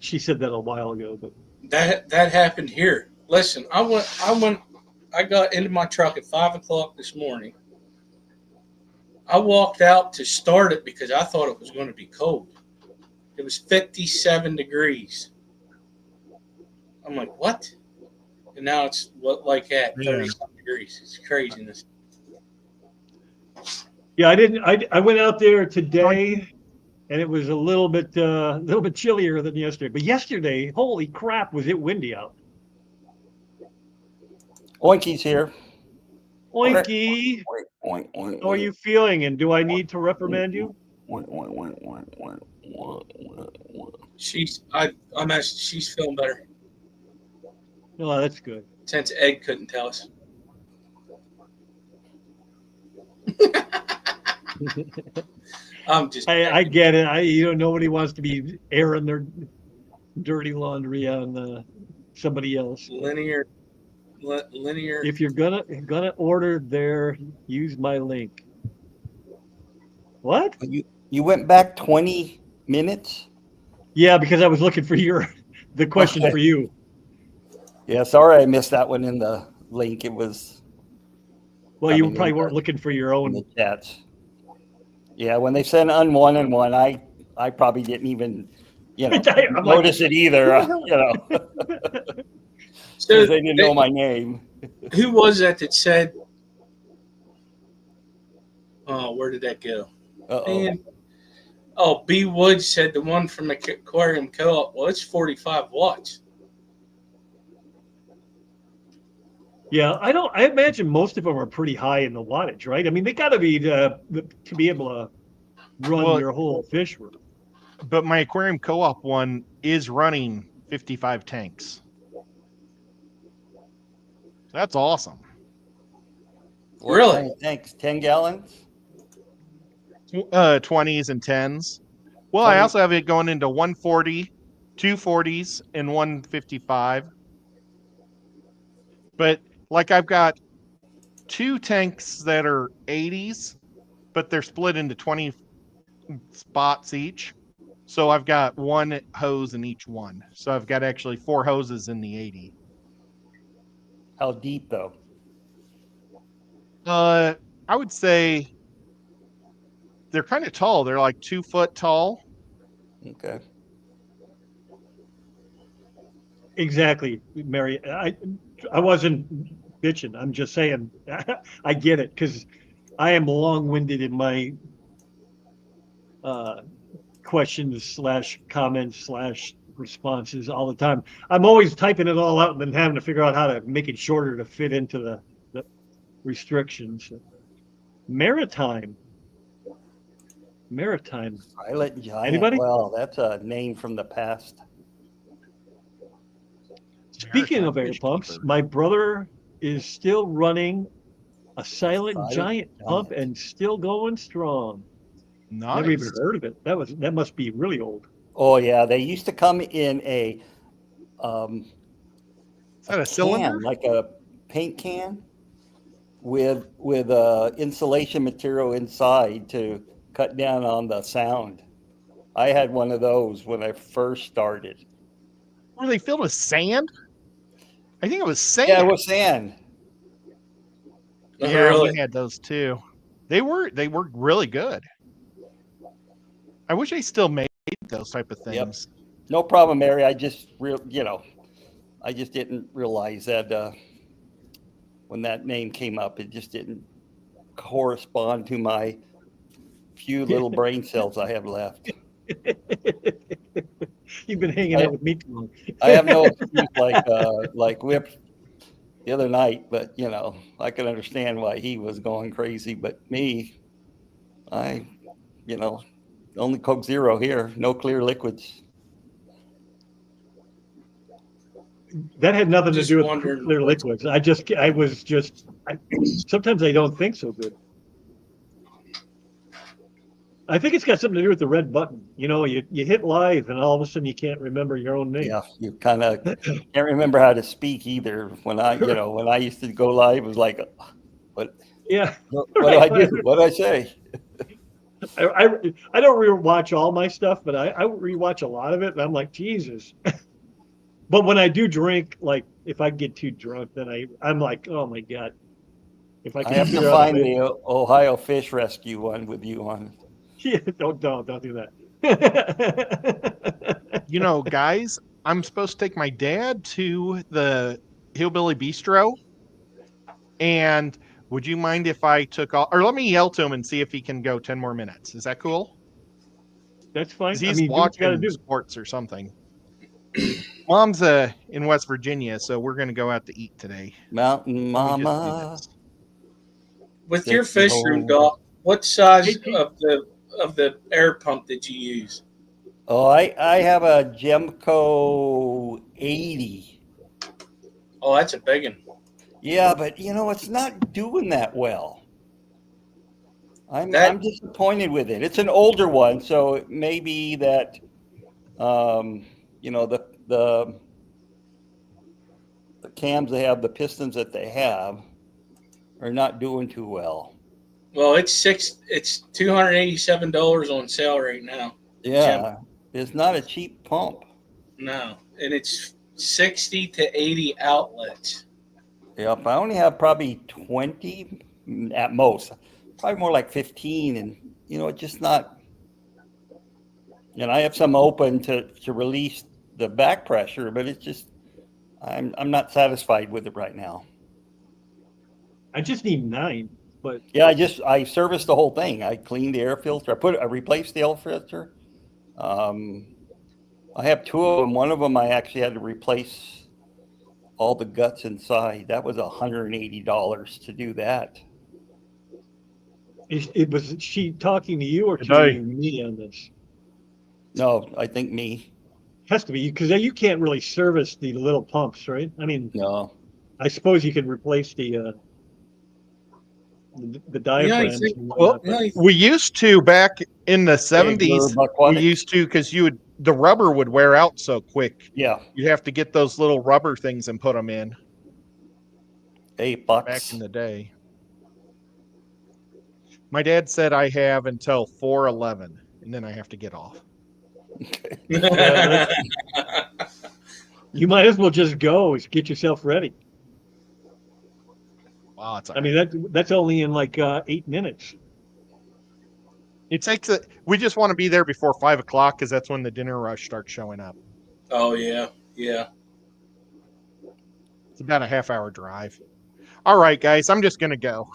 She said that a while ago, but That happened here. Listen, I got into my truck at 5:00 this morning. I walked out to start it because I thought it was going to be cold. It was 57 degrees. I'm like, what? And now it's like at 30 degrees. It's craziness. yeah, I went out there today, and it was a little bit chillier than yesterday. But yesterday, holy crap, was it windy out? Oinky's here. Oinky, Oink, oink, how are you feeling? And do I need to reprimand you? oink, oink, oink, oink, oink, oink, oink. She's feeling better No, that's good. since Ed couldn't tell us. I'm just. I get it. Nobody wants to be airing their dirty laundry on somebody else. linear. If you're gonna order there, use my link. What? You went back 20 minutes? Yeah, because I was looking for the question Okay. for you. Yeah, sorry I missed that one in the link. It was Well, you I mean, probably weren't looking for your in own. the chats. Yeah, when they sent unwanted one, I probably didn't even, I'm like, notice it either, So because they didn't know my name. who was that said? Oh, where did that go? Uh-oh. And B Woods said the one from Aquarium Co-op. Well, it's 45 watts. Yeah, I imagine most of them are pretty high in the wattage, right? I mean, they got to be to be able to run your whole fish room. But my Aquarium Co-op one is running 55 tanks. That's awesome. Really? Thanks. 10 gallons? 20s and 10s. Well, I 20. also have it going into 140, 240s, and 155. But like I've got 2 tanks that are 80s, but they're split into 20 spots each. So I've got 1 hose in each one. So I've got actually 4 hoses in the 80. How deep, though? I would say they're kind of tall. They're like 2 foot tall. Okay. Exactly, Mary. I wasn't bitching. I'm just saying I get it because I am long-winded in my questions / comments / responses all the time. I'm always typing it all out and then having to figure out how to make it shorter to fit into the restrictions. Maritime. Silent Giant. Anybody? Well, that's a name from the past. Speaking of air Fish pumps, keeper. my brother is still running a Silent Silent Giant pump Giant. and still going strong. Nice. Never even heard of it. That must be really old. Oh, yeah. They used to come in a Is that a cylinder? can, like a paint can with insulation material inside to cut down on the sound. I had one of those when I first started. Were they filled with sand? I think it was sand. Yeah, it was sand. Not Yeah, really. we had those too. They were really good. I wish they still made those type of Yep. things. No problem, Mary. I just I just didn't realize that when that name came up, it just didn't correspond to my few little brain cells I have left. You've been hanging out with me too long. I have no excuse like Whip the other night, but I can understand why he was going crazy. But me, only Coke Zero here, no clear liquids. That had nothing to Just do with wondering clear what's- liquids. Sometimes I don't think so good. I think it's got something to do with the red button. You hit live and all of a sudden you can't remember your own name. Yeah, you kind of can't remember how to speak either. When I used to go live, it was like, what Yeah. do I do? What do I say? I don't rewatch all my stuff, but I rewatch a lot of it and I'm like, Jesus. But when I do drink, like if I get too drunk, then I'm like, oh my God. If I I can have to figure out a find way- the Ohio Fish Rescue one with you on. Yeah, don't do that. Guys, I'm supposed to take my dad to the Hillbilly Bistro. And would you mind if I took off, or let me yell to him and see if he can go 10 more minutes? Is that cool? That's fine. 'Cause I he's mean, do what you gotta watching do. sports or something. Mom's in West Virginia, so we're going to go out to eat today. Mountain Let me just do Mama. this. With your Six fish and room, old. Doc, what size Hey, Pete. of the air pump did you use? Oh, I have a Gemco 80. Oh, that's a big one. Yeah, but it's not doing that well. I'm That- disappointed with it. It's an older one, so it may be that the cams they have, the pistons that they have, are not doing too well. Well, it's $287 on sale right now. Yeah, it's not a cheap pump. No, and it's 60 to 80 outlets. Yep, I only have probably 20 at most, probably more like 15, and it's just not. And I have some open to release the back pressure, but it's just I'm not satisfied with it right now. I just need 9, but Yeah, I serviced the whole thing. I cleaned the air filter. I replaced the air filter. I have 2 of them. One of them I actually had to replace all the guts inside. That was $180 to do that. it was she talking to you or Good day. to me on this? No, I think me. Has to be because you can't really service the little pumps, right? I mean, No. I suppose you can replace the diaphragms. think- and Well, whatnot, but- Really? We used to back in the Hey, 70s. Buck We Aquatic. used to because the rubber would wear out so quick. Yeah, You'd have to get those little rubber things and put them in $8. back in the day. My dad said I have until 4:11, and then I have to get off. You might as well just go. Get yourself ready. Wow, it's I mean, that's only in like 8 minutes. it takes a. We just want to be there before 5 o'clock because that's when the dinner rush starts showing up. Oh yeah, yeah. It's about a half-hour drive. All right, guys, I'm just gonna go.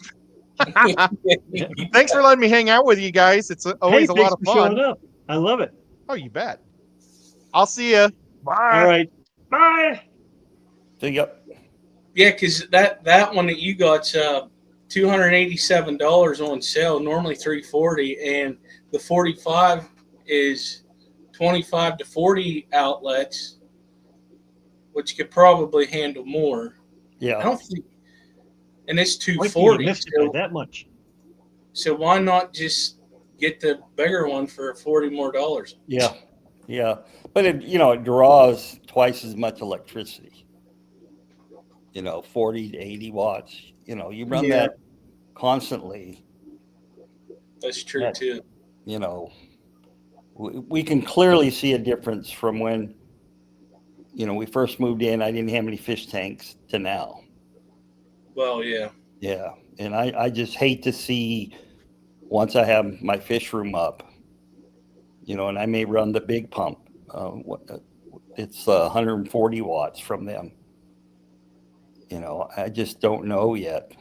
Thanks for letting me hang out with you guys. It's always a Hey, lot of thanks for showing fun. up. I love it. Oh, you bet. I'll see you. Bye. All right. Bye. So, yep. Yeah, because that one that you got's $287 on sale, normally $340, and the 45 is 25 to 40 outlets, which could probably handle more. I Yeah. don't think, and it's Why can't you 240. miss it by that much? So why not just get the bigger one for $40 more? Yeah. Yeah. But it draws twice as much electricity. 40 to 80 watts. You run Yeah. that constantly. That's true Yeah. too. We can clearly see a difference from when, we first moved in. I didn't have any fish tanks to now. Well, yeah. Yeah. And I just hate to see once I have my fish room up, and I may run the big pump. It's 140 watts from them. I just don't know yet.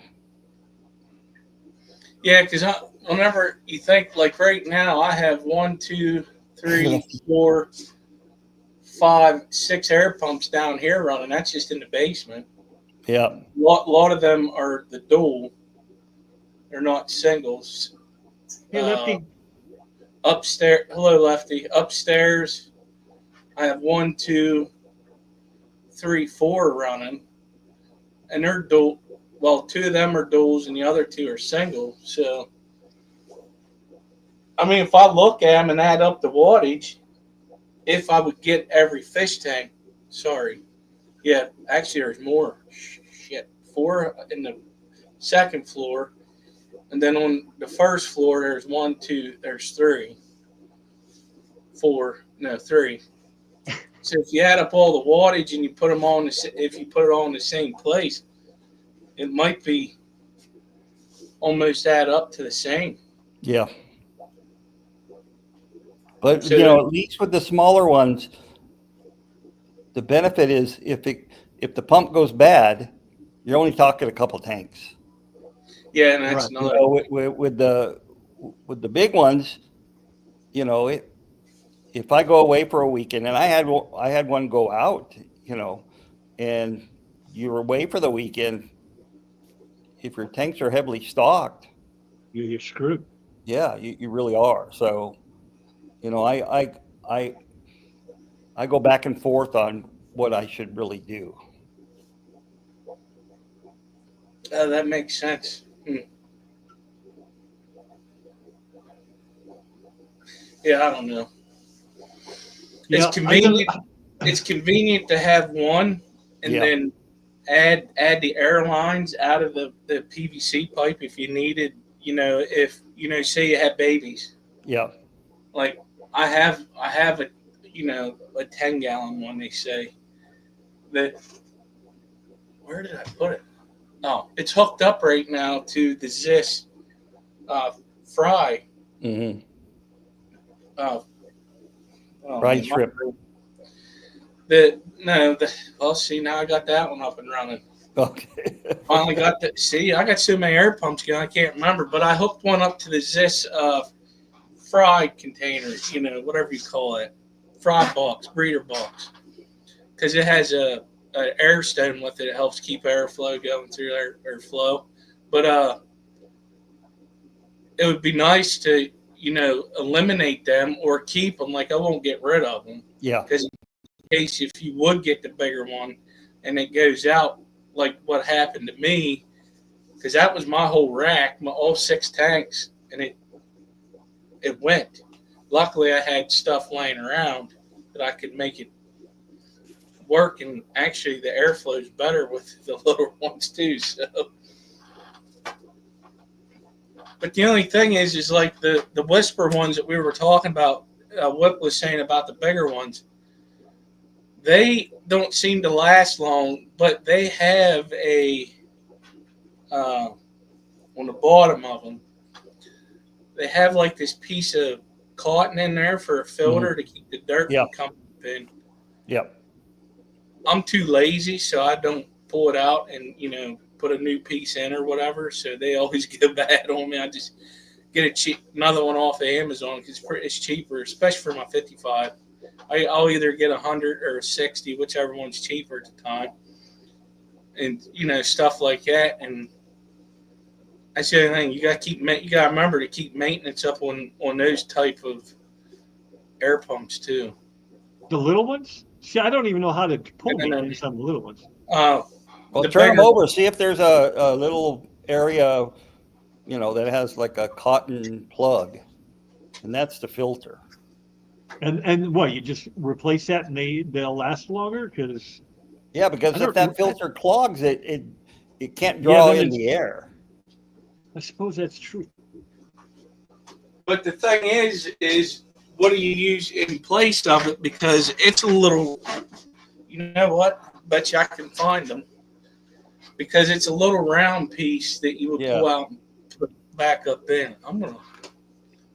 Yeah, because whenever you think, like right now, I have 1, 2, 3, 4, 5, 6 air pumps down here running. That's just in the basement. Yeah. Lot of them are the dual. They're not singles. Hey, Lefty. Upstairs, hello, Lefty. Upstairs, I have 1, 2, 3, 4 running, and they're dual. Well, 2 of them are duals, and the other 2 are single. So, I mean, if I look at them and add up the wattage, if I would get every fish tank, sorry, yeah, actually there's more. Shit, 4 in the second floor, and then on the first floor there's 1, 2, there's 3, 4, no 3. So if you add up all the wattage and you put them on, if you put it all in the same place, it might be almost add up to the same. Yeah. But So at least with the smaller ones, the benefit is if the pump goes bad, you're only talking a couple tanks. Yeah, and that's Right. not. With the big ones, if I go away for a weekend, and I had one go out, and you're away for the weekend, if your tanks are heavily stocked, You're screwed. yeah, you really are. So, I go back and forth on what I should really do. That makes sense. Yeah, I don't know. Yeah, It's convenient. It's convenient to have one, and Yeah. then add the airlines out of the PVC pipe if you needed. If say you have babies. Yeah. Like I have a 10-gallon one. They say that. Where did I put it? Oh, it's hooked up right now to the Zis fry. Mm-hmm. Fried shrimp. Well, see, now I got that one up and running. Okay. Finally got that. See, I got so many air pumps going, I can't remember. But I hooked one up to the Zis fry container, whatever you call it, fry box, breeder box, because it has an air stone with it. It helps keep airflow going through airflow. But it would be nice to eliminate them or keep them. Like I won't get rid of them. Yeah. Because in case if you would get the bigger one and it goes out, like what happened to me, because that was my whole rack, all 6 tanks, and it went. Luckily, I had stuff laying around that I could make it work, and actually the airflow is better with the little ones too. So, but the only thing is like the Whisper ones that we were talking about. Whip was saying about the bigger ones. They don't seem to last long, but they have on the bottom of them, they have like this piece of cotton in there for a filter to keep the dirt from coming in. Yep. I'm too lazy, so I don't pull it out and put a new piece in or whatever. So they always get bad on me. I just get another one off of Amazon because it's cheaper, especially for my 55. I'll either get 100 or 60, whichever one's cheaper at the time, and stuff like that. And that's the other thing, you got to remember to keep maintenance up on those type of air pumps too. The little ones? See, I don't even know how to pull maintenance on the little ones. Well, turn them over. See if there's a little area, that has like a cotton plug, and that's the filter. And what, you just replace that and they'll last longer? Because if that filter clogs, it can't draw in the air. I suppose that's true. But the thing is what do you use in place of it? Because it's a little, you know what? Bet you I can find them. Because it's a little round piece that you would pull out and put back up in.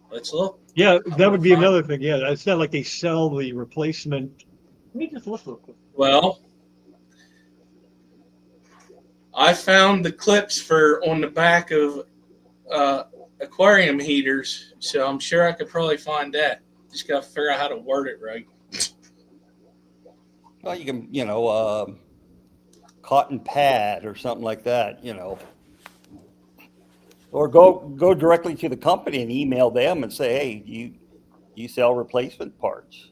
Let's look. Yeah, that would be another thing. Yeah, it's not like they sell the replacement. Let me just look real quick. Well, I found the clips on the back of aquarium heaters, so I'm sure I could probably find that. Just got to figure out how to word it right. Well, you can, cotton pad or something like that, or go directly to the company and email them and say, hey, you sell replacement parts.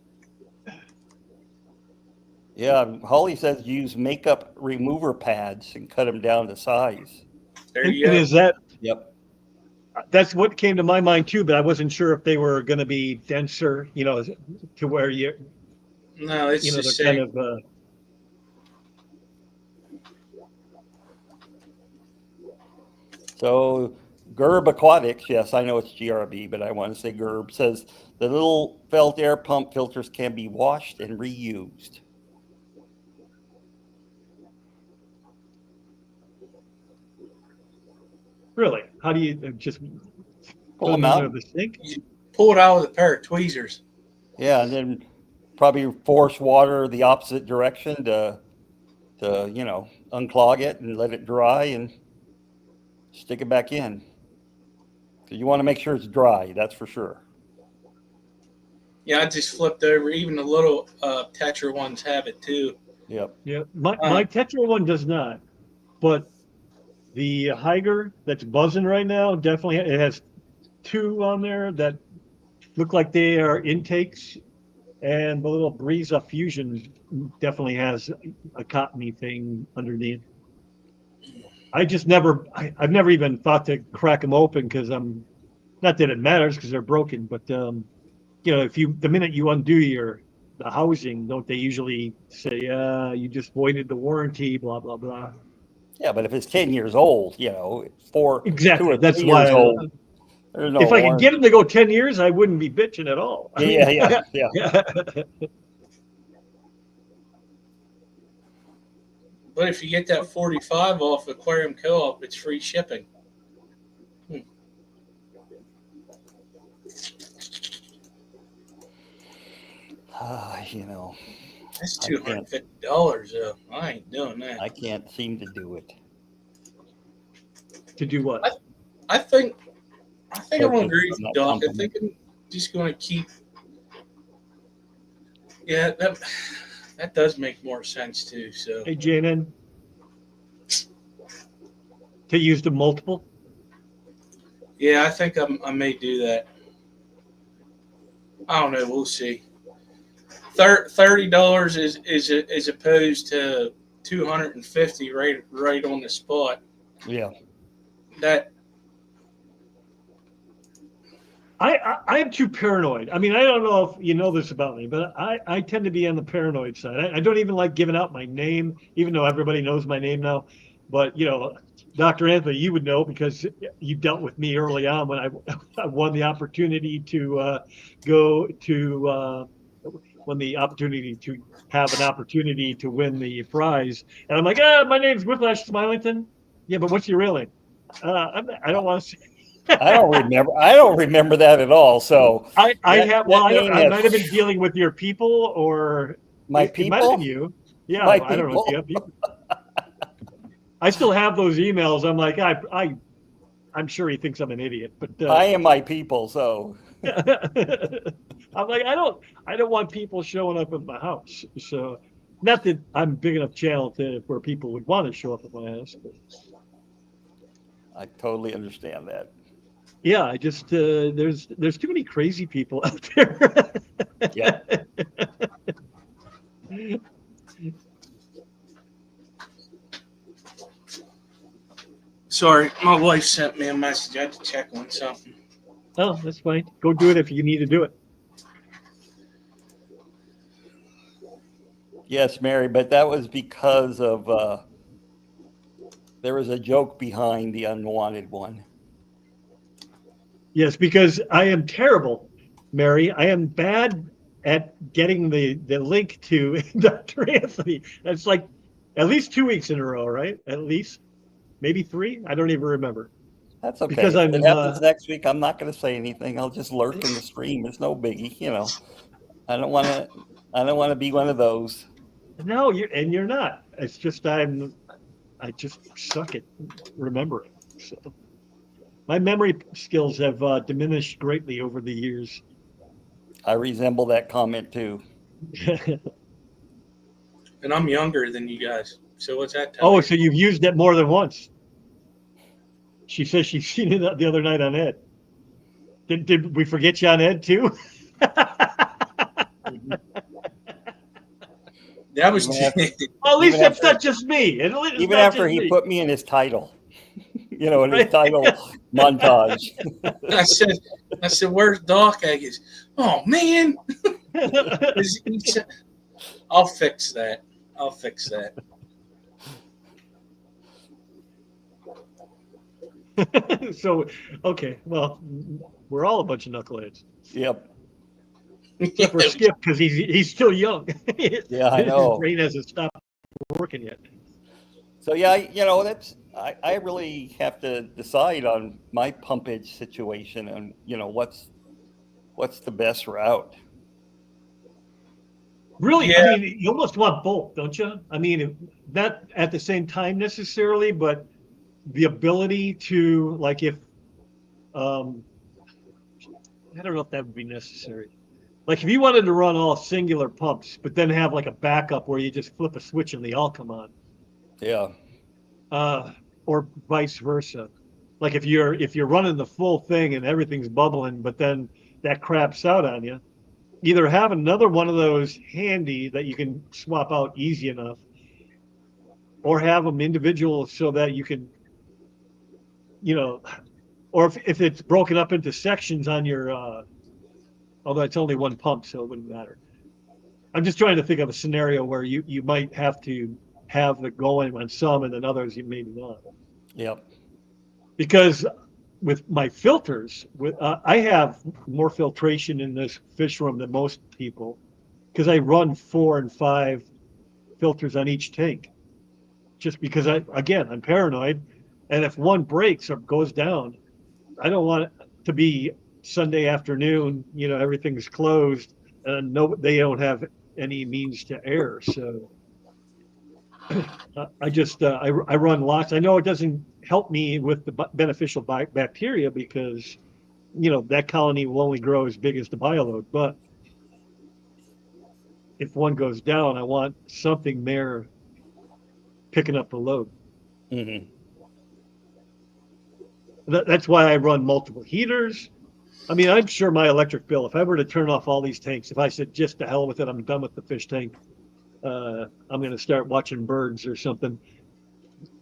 Yeah, Holly says use makeup remover pads and cut them down to size. There And, you go. and is that Yep. that's what came to my mind too, but I wasn't sure if they were going to be denser, to where No, it's they're just kind saying. of. So Gerb Aquatics, yes, I know it's GRB, but I want to say Gerb, says the little felt air pump filters can be washed and reused. Really? How do you just Pull put them them out. under the sink? You pull it out with a pair of tweezers. Yeah, and then probably force water the opposite direction to unclog it and let it dry and stick it back in. So you want to make sure it's dry, that's for sure. Yeah, I just flipped over. Even the little Tetra ones have it too. Yep. Yeah, my Tetra one does not, but the Higer that's buzzing right now definitely it has 2 on there that look like they are intakes, and the little Breeza Fusion definitely has a cottony thing underneath. I just I've never even thought to crack them open because I'm not that it matters because they're broken, but the minute you undo the housing, don't they usually say, you just voided the warranty, blah blah blah. Yeah, but if it's 10 years old, 2 Exactly. or 3 That's years why old, there's no if I could warranty. get them to go 10 years, I wouldn't be bitching at all. I mean, Yeah. But if you get that 45 off Aquarium Co-op, it's free shipping. That's $250 though. I ain't doing that. I can't seem to do it. To do what? I think I'm gonna Purchase agree with from that Doc. I company. think I'm just gonna keep. Yeah, that does make more sense too. So Hey, JNN. To use the multiple? yeah, I think I may do that. I don't know. We'll see. $30 is opposed to $250 right on the spot. Yeah. That I am too paranoid. I mean, I don't know if you know this about me, but I tend to be on the paranoid side. I don't even like giving out my name, even though everybody knows my name now. But, Dr. Anthony, you would know because you dealt with me early on when I won the opportunity to go to when the opportunity to have an opportunity to win the prize. And I'm like, my name's Whiplash Smilington. Yeah, but what's your real name? I don't want to say. I don't remember that at all. So I might have been has- dealing with your people or my it might have been people, you. Yeah, My I don't know if you have people. I still have those emails. I'm like, I'm sure he thinks I'm an idiot, but I am my people. So I'm like, I don't want people showing up at my house. So, not that I'm big enough channel where people would want to show up at my house. But I totally understand that. yeah, I just there's too many crazy people out there. Yeah. sorry, my wife sent me a message. I had to check on something. Oh, that's fine. Go do it if you need to do it. Yes, Mary, but that was because of there was a joke behind the unwanted one. Yes, because I am terrible, Mary. I am bad at getting the link to Dr. Anthony. That's like at least 2 weeks in a row, right? At least, maybe 3. I don't even remember. That's okay. Because If it happens next week, I'm not going to say anything. I'll just lurk in the stream. It's no biggie, I don't want to be one of those. No, you're not. It's just I just suck at remembering. So My memory skills have diminished greatly over the years. I resemble that comment too. And I'm younger than you guys. So what's that tell Oh, you? so you've used it more than once. She says she's seen it the other night on Ed. Did we forget you on Ed too? That was Even after, Well, at least Even it's after- not just me. It's even not after just he me. put me in his title, you know, in his Right. title montage. I said, where's Doc? I goes, oh man. He said, I'll fix that. I'll fix that. So, okay, well, we're all a bunch of knuckleheads. Yep. Except for Skip, because he's still young. Yeah, I His know. brain hasn't stopped working yet. So yeah, you know, I really have to decide on my pumpage situation and you know what's the best route. Really, Yeah. I mean, you almost want both, don't you? I mean, not at the same time necessarily, but the ability to, like, if I don't know if that would be necessary. Like, if you wanted to run all singular pumps, but then have like a backup where you just flip a switch and they all come on, Yeah. or vice versa. Like if you're running the full thing and everything's bubbling, but then that craps out on you, either have another one of those handy that you can swap out easy enough, or have them individual so that you can, you know, or if it's broken up into sections on your, although it's only one pump, so it wouldn't matter. I'm just trying to think of a scenario where you might have to have the going on some and then others you maybe not. Yep. Because with my filters, I have more filtration in this fish room than most people because I run 4 and 5 filters on each tank. Just because I'm paranoid, and if one breaks or goes down, I don't want it to be Sunday afternoon. You know, everything's closed, and they don't have any means to air. So I run lots. I know it doesn't help me with the beneficial bacteria because you know that colony will only grow as big as the bioload. But if one goes down, I want something there picking up the load. Hmm. That's why I run multiple heaters. I mean, I'm sure my electric bill, if I were to turn off all these tanks, if I said just to hell with it, I'm done with the fish tank, I'm going to start watching birds or something.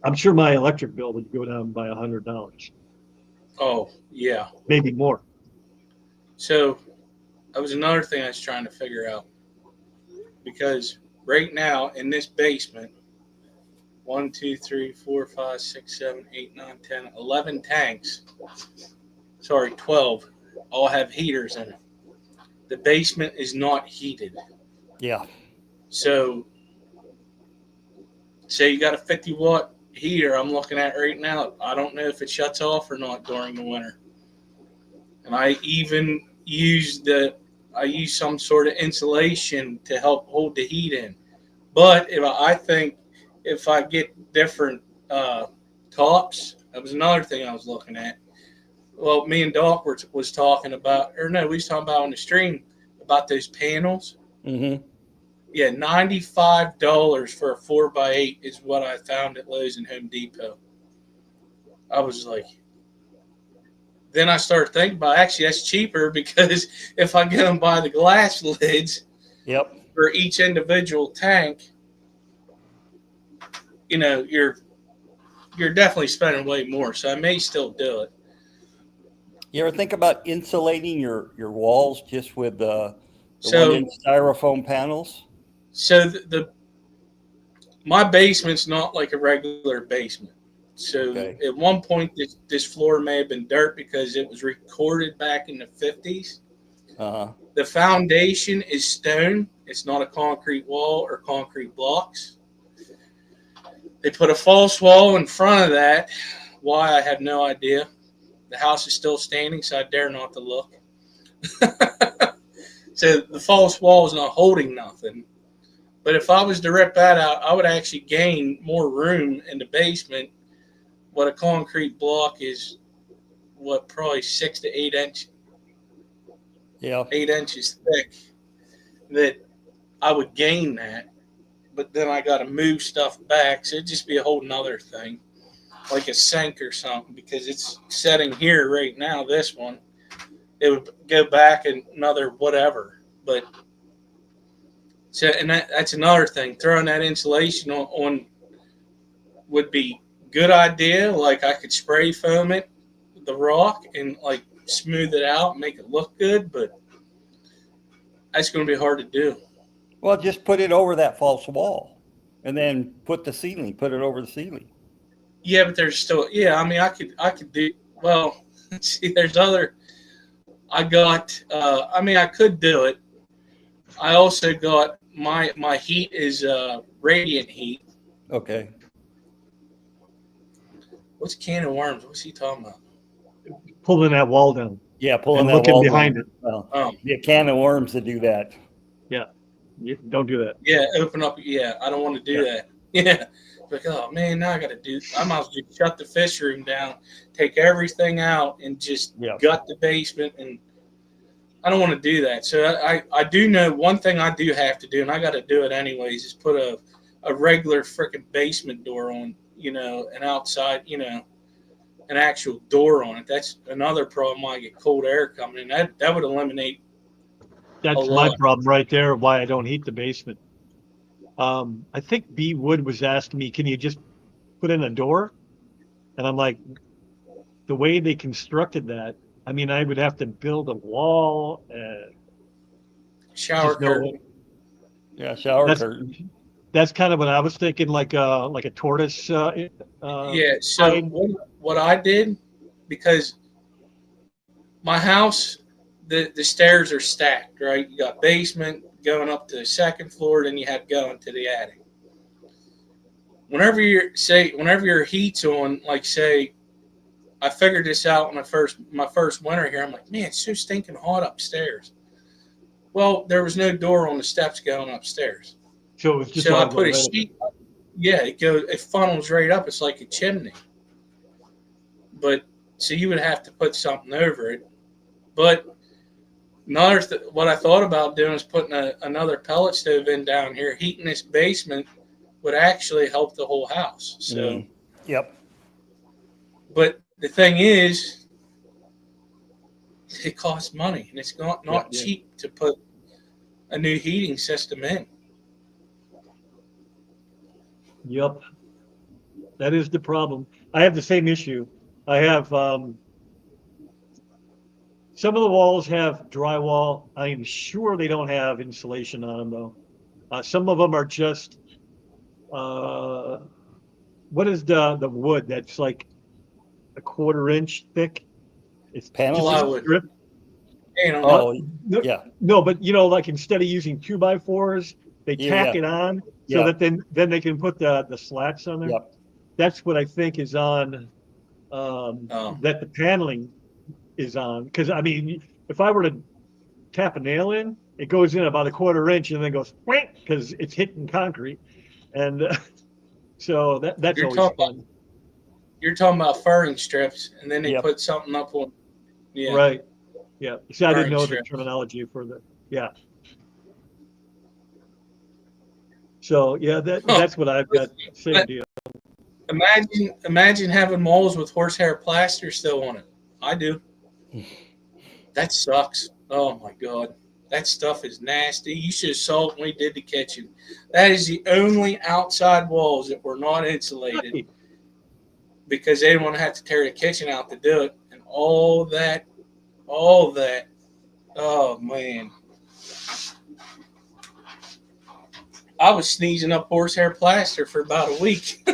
I'm sure my electric bill would go down by $100, Oh, yeah. maybe more. So that was another thing I was trying to figure out. Because right now in this basement, 1, 2, 3, 4, 5, 6, 7, 8, 9, 10, 11 tanks. Sorry, 12. All have heaters in it. The basement is not heated. Yeah. So, say you got a 50-watt heater I'm looking at right now. I don't know if it shuts off or not during the winter. And I even use some sort of insulation to help hold the heat in. But I think if I get different tops, that was another thing I was looking at. Well, me and Doc was talking about, or no, we was talking about on the stream about those panels. Hmm. Yeah, $95 for a 4x8 is what I found at Lowe's and Home Depot. I was like, then I started thinking about actually that's cheaper because if I go and buy the glass lids Yep. for each individual tank, you know, you're definitely spending way more. So I may still do it. You ever think about insulating your walls just with the So 1-inch styrofoam panels? So my basement's not like a regular basement. So Okay. at one point, this floor may have been dirt because it was recorded back in the 50s. Uh-huh. The foundation is stone. It's not a concrete wall or concrete blocks. They put a false wall in front of that. Why, I have no idea. The house is still standing, so I dare not to look. So the false wall is not holding nothing. But if I was to rip that out, I would actually gain more room in the basement. What a concrete block probably 6 to 8 Yeah. 8 inches thick, that I would gain that, but then I got to move stuff back. So it'd just be a whole nother thing, like a sink or something, because it's setting here right now. This one, it would go back another whatever. But so, and that's another thing. Throwing that insulation on would be good idea. Like I could spray foam it, the rock, and like smooth it out, and make it look good. But that's going to be hard to do. Well, just put it over that false wall, and then put it over the ceiling. Yeah, but there's still, yeah. I mean, I could do well. See, there's other. I got. I mean, I could do it. I also got my heat is radiant heat. Okay. What's can of worms? What's he talking about? Pulling that wall down Yeah, pulling and that looking wall behind down. it. Well, Oh, be a can of worms to do that. Don't do that. yeah. Open up. Yeah, I don't want to do that. Yeah. Like, oh man, now I got to do. I might as well just shut the fish room down, take everything out, and just Yeah. gut the basement. And I don't want to do that. So I do know one thing I do have to do, and I got to do it anyways, is put a regular freaking basement door on. An outside. An actual door on it. That's another problem. I get cold air coming in. That would eliminate. That's A my lot. problem right there. Why I don't heat the basement. I think B Wood was asking me, can you just put in a door? And I'm like, the way they constructed that, I mean, I would have to build a wall. Shower Just no curtain. way. Yeah, shower That's curtain. that's kind of what I was thinking, like a tortoise. Yeah. So Fine. what I did, because my house, the stairs are stacked, right? You got basement going up to the second floor, then you have going to the attic. Whenever your heat's on, like say, I figured this out when my first winter here. I'm like, man, it's so stinking hot upstairs. Well, there was no door on the steps going upstairs, So it was just so I all put a right. sheet. Yeah, it funnels right up. It's like a chimney. But so you would have to put something over it. But what I thought about doing is putting another pellet stove in down here. Heating this basement would actually help the whole house. So, Yep. but the thing is, it costs money, and it's not Yeah. cheap to put a new heating system in. Yep. That is the problem. I have the same issue. I have some of the walls have drywall. I am sure they don't have insulation on them though. Some of them are just what is the wood that's like a 1/4 inch thick? It's Panel just a wood. strip. You know, Oh, No, yeah. no, but like instead of using 2x4s, they Yeah, tack it on so Yeah. that then they can put the slats on there. Yep. That's what I think is on Oh. that the paneling is on. Because I mean, if I were to tap a nail in, it goes in about a 1/4 inch and then goes because it's hitting concrete, and so that's You're always talking fun. you're talking about furring strips, and then they Yep. put something up on. Yeah. Right. Yeah. So I didn't Furring know the strips. terminology for the yeah. So yeah, that's what I've got. Same deal. Imagine having walls with horsehair plaster still on it. I do. That sucks. Oh my god. That stuff is nasty. You should have saw it when we did the kitchen. That is the only outside walls that were not insulated because they didn't want to have to tear the kitchen out to do it. And all that. Oh man. I was sneezing up horsehair plaster for about a week.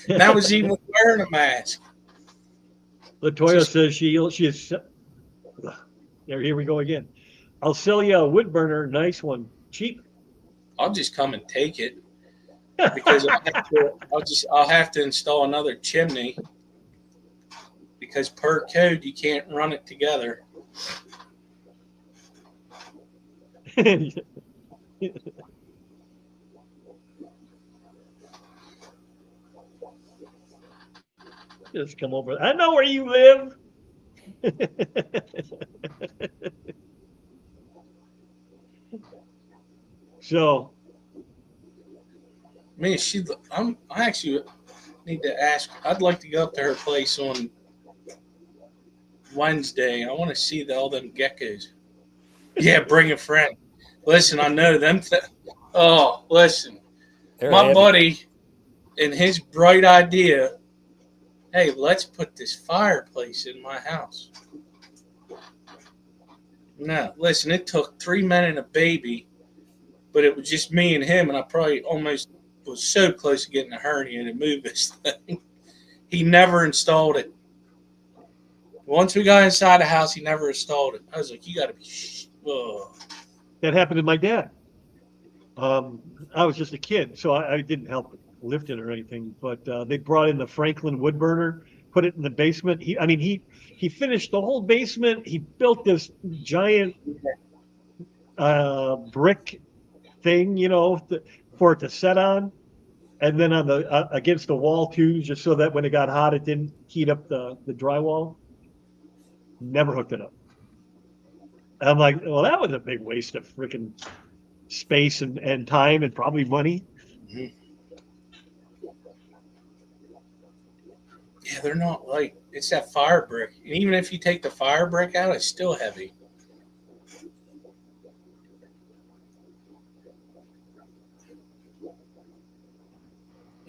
And that was even wearing a mask. Latoya says she is. Here we go again. I'll sell you a wood burner, nice one, cheap. I'll just come and take it because I'll have to install another chimney because per code you can't run it together. Just come over. I know where you live. So, Man, I actually need to ask. I'd like to go up to her place on Wednesday. I want to see all them geckos. Yeah, bring a friend. Listen, I know them. Oh, listen, They're my heavy. buddy and his bright idea. Hey, let's put this fireplace in my house. No, listen, it took 3 men and a baby, but it was just me and him, and I probably almost was so close to getting a hernia to move this thing. He never installed it. Once we got inside the house, he never installed it. I was like, you got to be. that happened to my dad. I was just a kid, so I didn't help lift it or anything. But they brought in the Franklin wood burner, put it in the basement. He finished the whole basement. He built this giant brick thing, for it to set on, and then on the against the wall too, just so that when it got hot, it didn't heat up the drywall. Never hooked it up. I'm like, well, that was a big waste of freaking space and time and probably money. Yeah, they're not light. It's that fire brick. And even if you take the fire brick out, it's still heavy.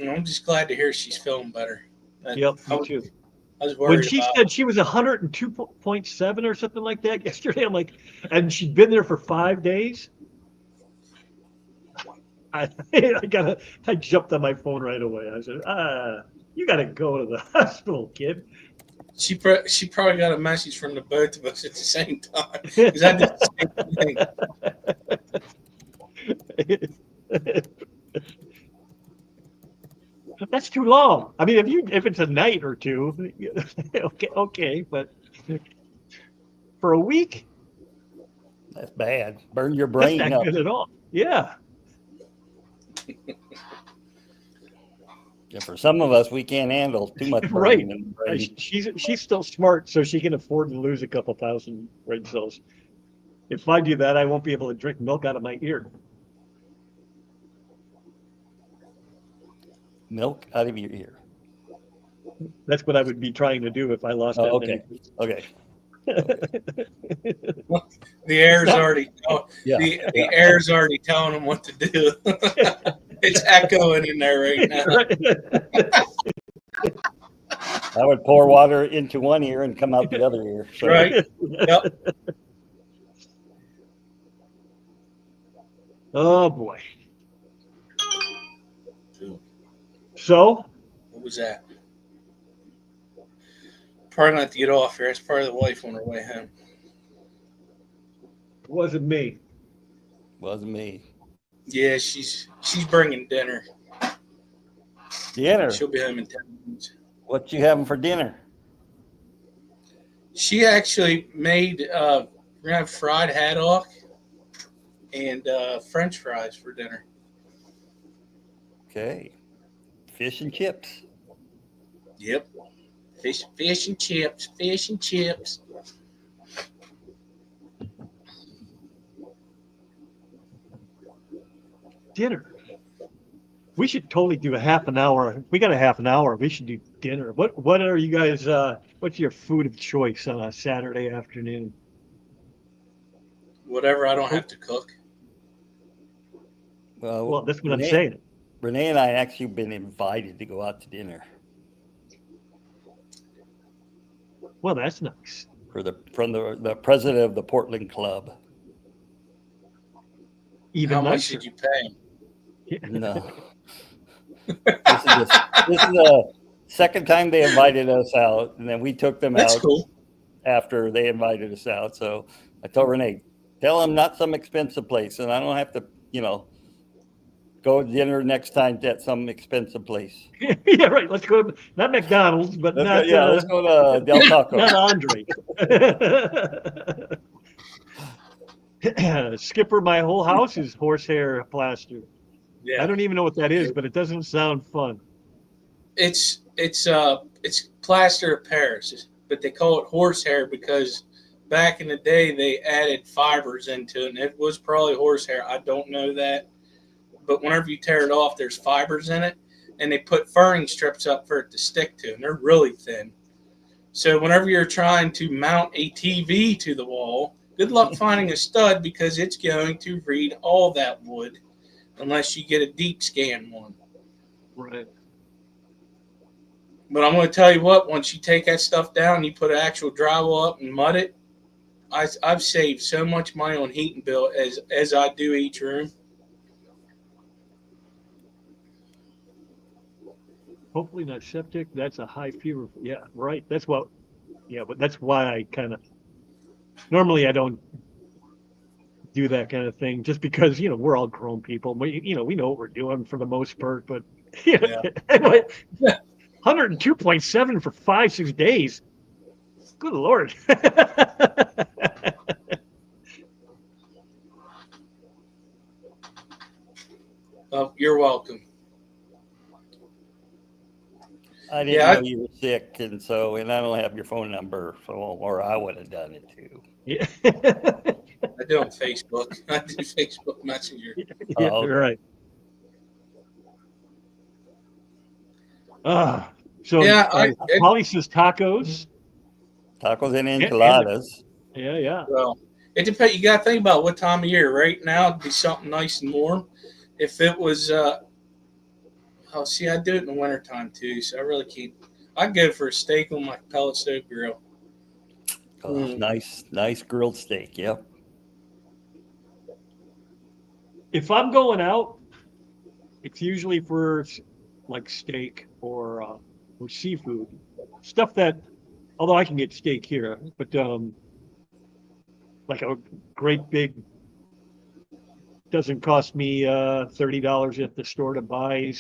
I'm just glad to hear she's feeling better. Yep, me too. I was worried When she about said she was 102.7 or something like that yesterday, I'm like, and she'd been there for 5 days. I jumped on my phone right away. I said, you got to go to the hospital, kid. She probably got a message from the both of us at the same time. Because I did the same thing. That's too long. I mean, if it's a night or two, okay, but for a week, That's bad. Burn your that's brain not up. good at all. Yeah. Yeah, for some of us, we can't handle too much burning Right. in the brain. She's still smart, so she can afford to lose a couple thousand brain cells. If I do that, I won't be able to drink milk out of my ear. Milk out of your ear. That's what I would be trying to do if I lost that Oh, many. okay. The air's already Yeah. the air's already telling them what to do. It's echoing in there right now. I would pour water into one ear and come out the other ear. So. Right. Yep. Oh boy. So, What was that? Probably not to get off here. It's probably the wife on her way home. it wasn't me. Wasn't me. Yeah, she's bringing dinner. Dinner. She'll be home in 10 minutes. What you having for dinner? She actually made we're gonna have fried haddock and French fries for dinner. Okay. Fish and chips. Yep. Fish and chips. Fish and chips. Dinner. We should totally do a half an hour. If we got a half an hour, we should do dinner. What are you guys what's your food of choice on a Saturday afternoon? Whatever I don't have to cook. Well, that's what I'm Renee- saying. Renee and I actually been invited to go out to dinner Well, that's nice. from the president of the Portland Club. Even How much nicer. did you pay? No. This is the second time they invited us out, and then we took them That's out cool. after they invited us out. So I told Renee, tell them not some expensive place, and I don't have to, go to dinner next time at some expensive place. Yeah, right. Let's go to not McDonald's, but not Let's go to Del Taco. not Andre. Skipper, my whole house is horsehair plaster. Yeah. I don't even know what that is, but it doesn't sound fun. It's plaster of Paris, but they call it horsehair because back in the day they added fibers into it, and it was probably horsehair. I don't know that, but whenever you tear it off, there's fibers in it, and they put furring strips up for it to stick to, and they're really thin. So whenever you're trying to mount a TV to the wall, good luck finding a stud because it's going to read all that wood unless you get a deep scan one. Right. But I'm going to tell you what, once you take that stuff down, you put an actual drywall up and mud it, I've saved so much money on heating bill as I do each room. Hopefully not septic. That's a high fever. Yeah, right. That's what. Yeah, but that's why I kind of. Normally, I don't do that kind of thing, just because we're all grown people. We know what we're doing for the most part. But Yeah. 102.7 for 5-6 days. Good Lord. Oh, you're welcome. I didn't know you were sick, and I don't have your phone number, or I would have done it too. Yeah. I do on Facebook. I do Facebook Messenger. Yeah, Oh, okay. right. So Yeah, Polly says tacos. Tacos and enchiladas. Yeah. Well, it depends. You got to think about what time of year. Right now, it'd be something nice and warm. If it was, I do it in the wintertime too, so I really can't. I'd go for a steak on my pellet stove grill. Oh, nice grilled steak. Yep. If I'm going out, it's usually for like steak or seafood stuff that. Although I can get steak here, but like a great big doesn't cost me $30 at the store to buy,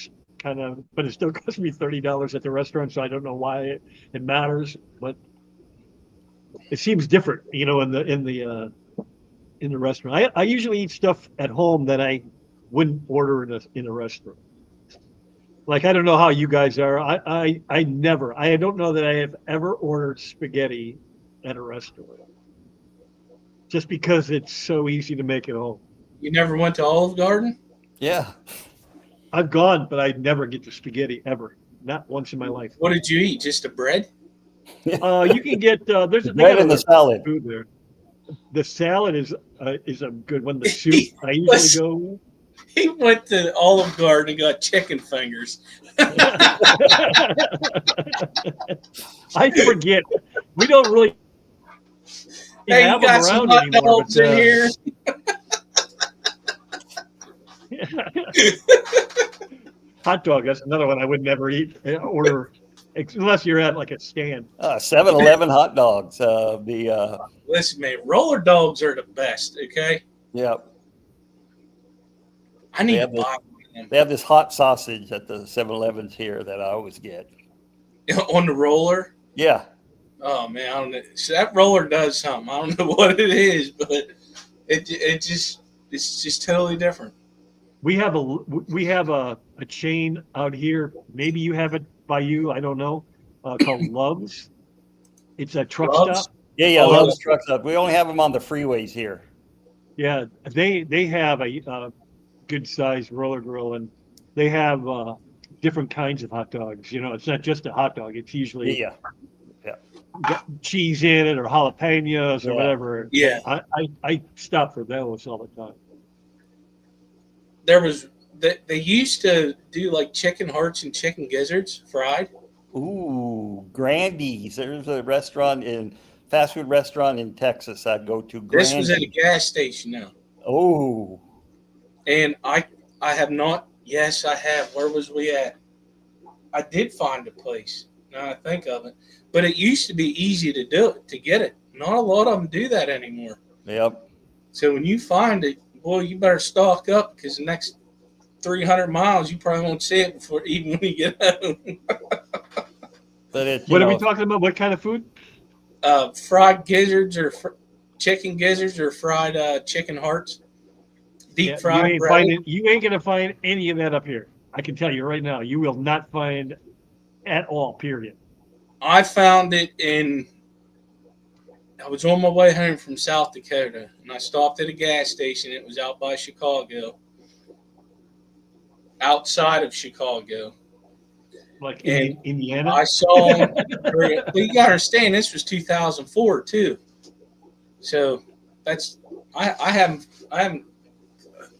but it still costs me $30 at the restaurant. So I don't know why it matters, but it seems different, in the restaurant. I usually eat stuff at home that I wouldn't order in a restaurant. Like, I don't know how you guys are. I don't know that I have ever ordered spaghetti at a restaurant. Just because it's so easy to make at home. You never went to Olive Garden? Yeah. I've gone, but I never get the spaghetti ever. Not once in my life. What did you eat? Just a bread? You can get there's a Bread and the salad. food there. The salad is a good one. The soup I usually go. He went to Olive Garden and got chicken fingers. I forget. We don't really Hey, have you got them some around hot anymore. dogs in here? Hot dog, that's another one I would never order unless you're at like a stand. 7-Eleven hot dogs. Listen, man, roller dogs are the best, okay? Yeah. I need They to have buy one. They have this hot sausage at the 7-Elevens here that I always get. On the roller. Yeah. Oh man, I don't know. So that roller does something. I don't know what it is, but it's just totally different. We have a chain out here. Maybe you have it by you. I don't know. Called Love's. It's a truck Love's? stop. Yeah. Oh, Love's trucks up. We only have them on the freeways here. Yeah, they have a good sized roller grill, and they have different kinds of hot dogs. It's not just a hot dog. It's usually Yeah. got cheese in it or jalapenos or Yeah. whatever. Yeah. I stop for those all the time. They used to do like chicken hearts and chicken gizzards fried. Ooh, Grandy's. There's a fast food restaurant in Texas I'd go to. Grandy's. This was at a gas station now. Oh. And I have not. Yes, I have. Where was we at? I did find a place. Now I think of it. But it used to be easy to do it, to get it. Not a lot of them do that anymore. Yep. So when you find it, boy, you better stock up because the next 300 miles, you probably won't see it before even when you get home. But What are we talking about? What kind of food? Fried gizzards or chicken gizzards or fried chicken hearts. Deep fried bread. You ain't gonna find any of that up here. I can tell you right now. You will not find at all. Period. I found it in I was on my way home from South Dakota, and I stopped at a gas station. It was out by Chicago, outside of Chicago. Like And Indiana. I saw, well, you got to understand, this was 2004 too. So I haven't,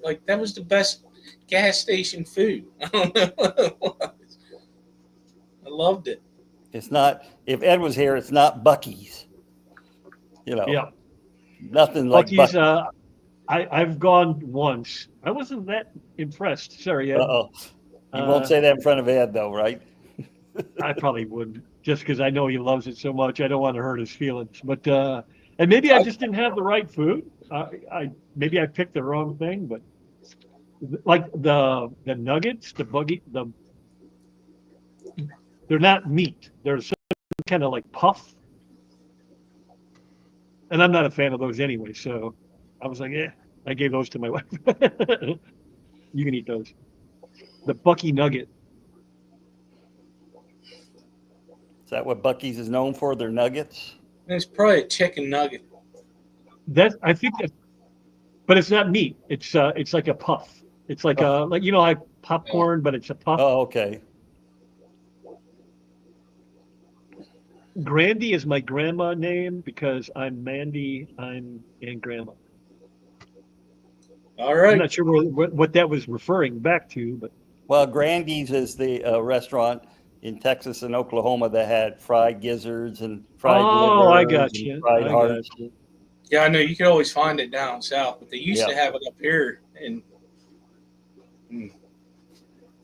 like, that was the best gas station food. I don't know what it was. I loved it. It's not, if Ed was here, it's not Buc-ee's. You know, Yeah. nothing like Buc-ee's, Buc-ee's. I've gone once. I wasn't that impressed. Sorry, Ed. Uh-oh. You won't say that in front of Ed, though, right? I probably would, just because I know he loves it so much. I don't want to hurt his feelings. But and maybe I just didn't have the right food. Maybe I picked the wrong thing. But like the nuggets, they're not meat. They're some kind of like puff. And I'm not a fan of those anyway. So I was like, I gave those to my wife. You can eat those. The Buc-ee nugget. Is that what Buc-ee's is known for? Their nuggets? It's probably a chicken nugget. I think that, but it's not meat. It's like a puff. It's like like popcorn, but it's a puff. Oh, okay. Grandy is my grandma name because I'm Mandy. I'm and grandma. All I'm right. not sure what that was referring back to, but Well, Grandy's is the restaurant in Texas and Oklahoma that had fried gizzards and fried oh, I livers got and you. fried I hearts. got you. Yeah, I know you could always find it down south, but they used to have it up here, and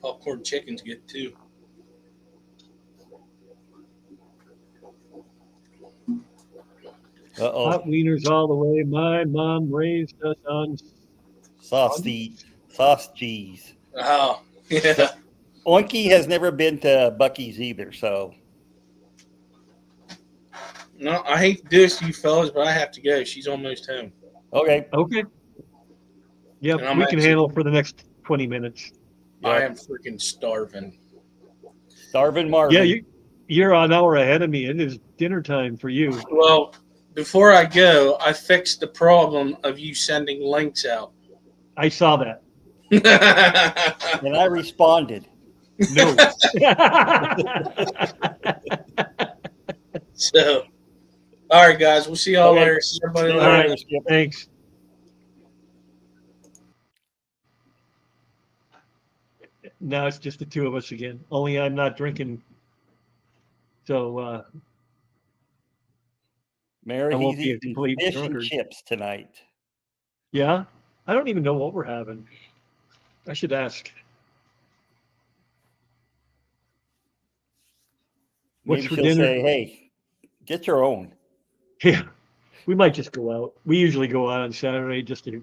popcorn chicken's good too. Uh-oh. Hot wieners all the way. My mom raised us on. Sausages. Oh, yeah. Oinky has never been to Buc-ee's either, so No, I hate to do this to you fellas, but I have to go. She's almost home. okay. Okay. Yeah, And I'm we can actually- handle for the next 20 minutes. I am freaking starving. Starvin' Marvin. Yeah, you're an hour ahead of me. It is dinner time for you. Well, before I go, I fixed the problem of you sending links out. I saw that. And I responded. No. So, all right, guys, we'll see y'all Okay. later. See everybody All later. right. Thanks. Now it's just the two of us again. Only I'm not drinking. So Mary, I won't he's be a eating complete fish and drunkard. chips tonight. yeah, I don't even know what we're having. I should ask. What's Maybe for she'll dinner? say, hey, get your own. Yeah, we might just go out. We usually go out on Saturday just to.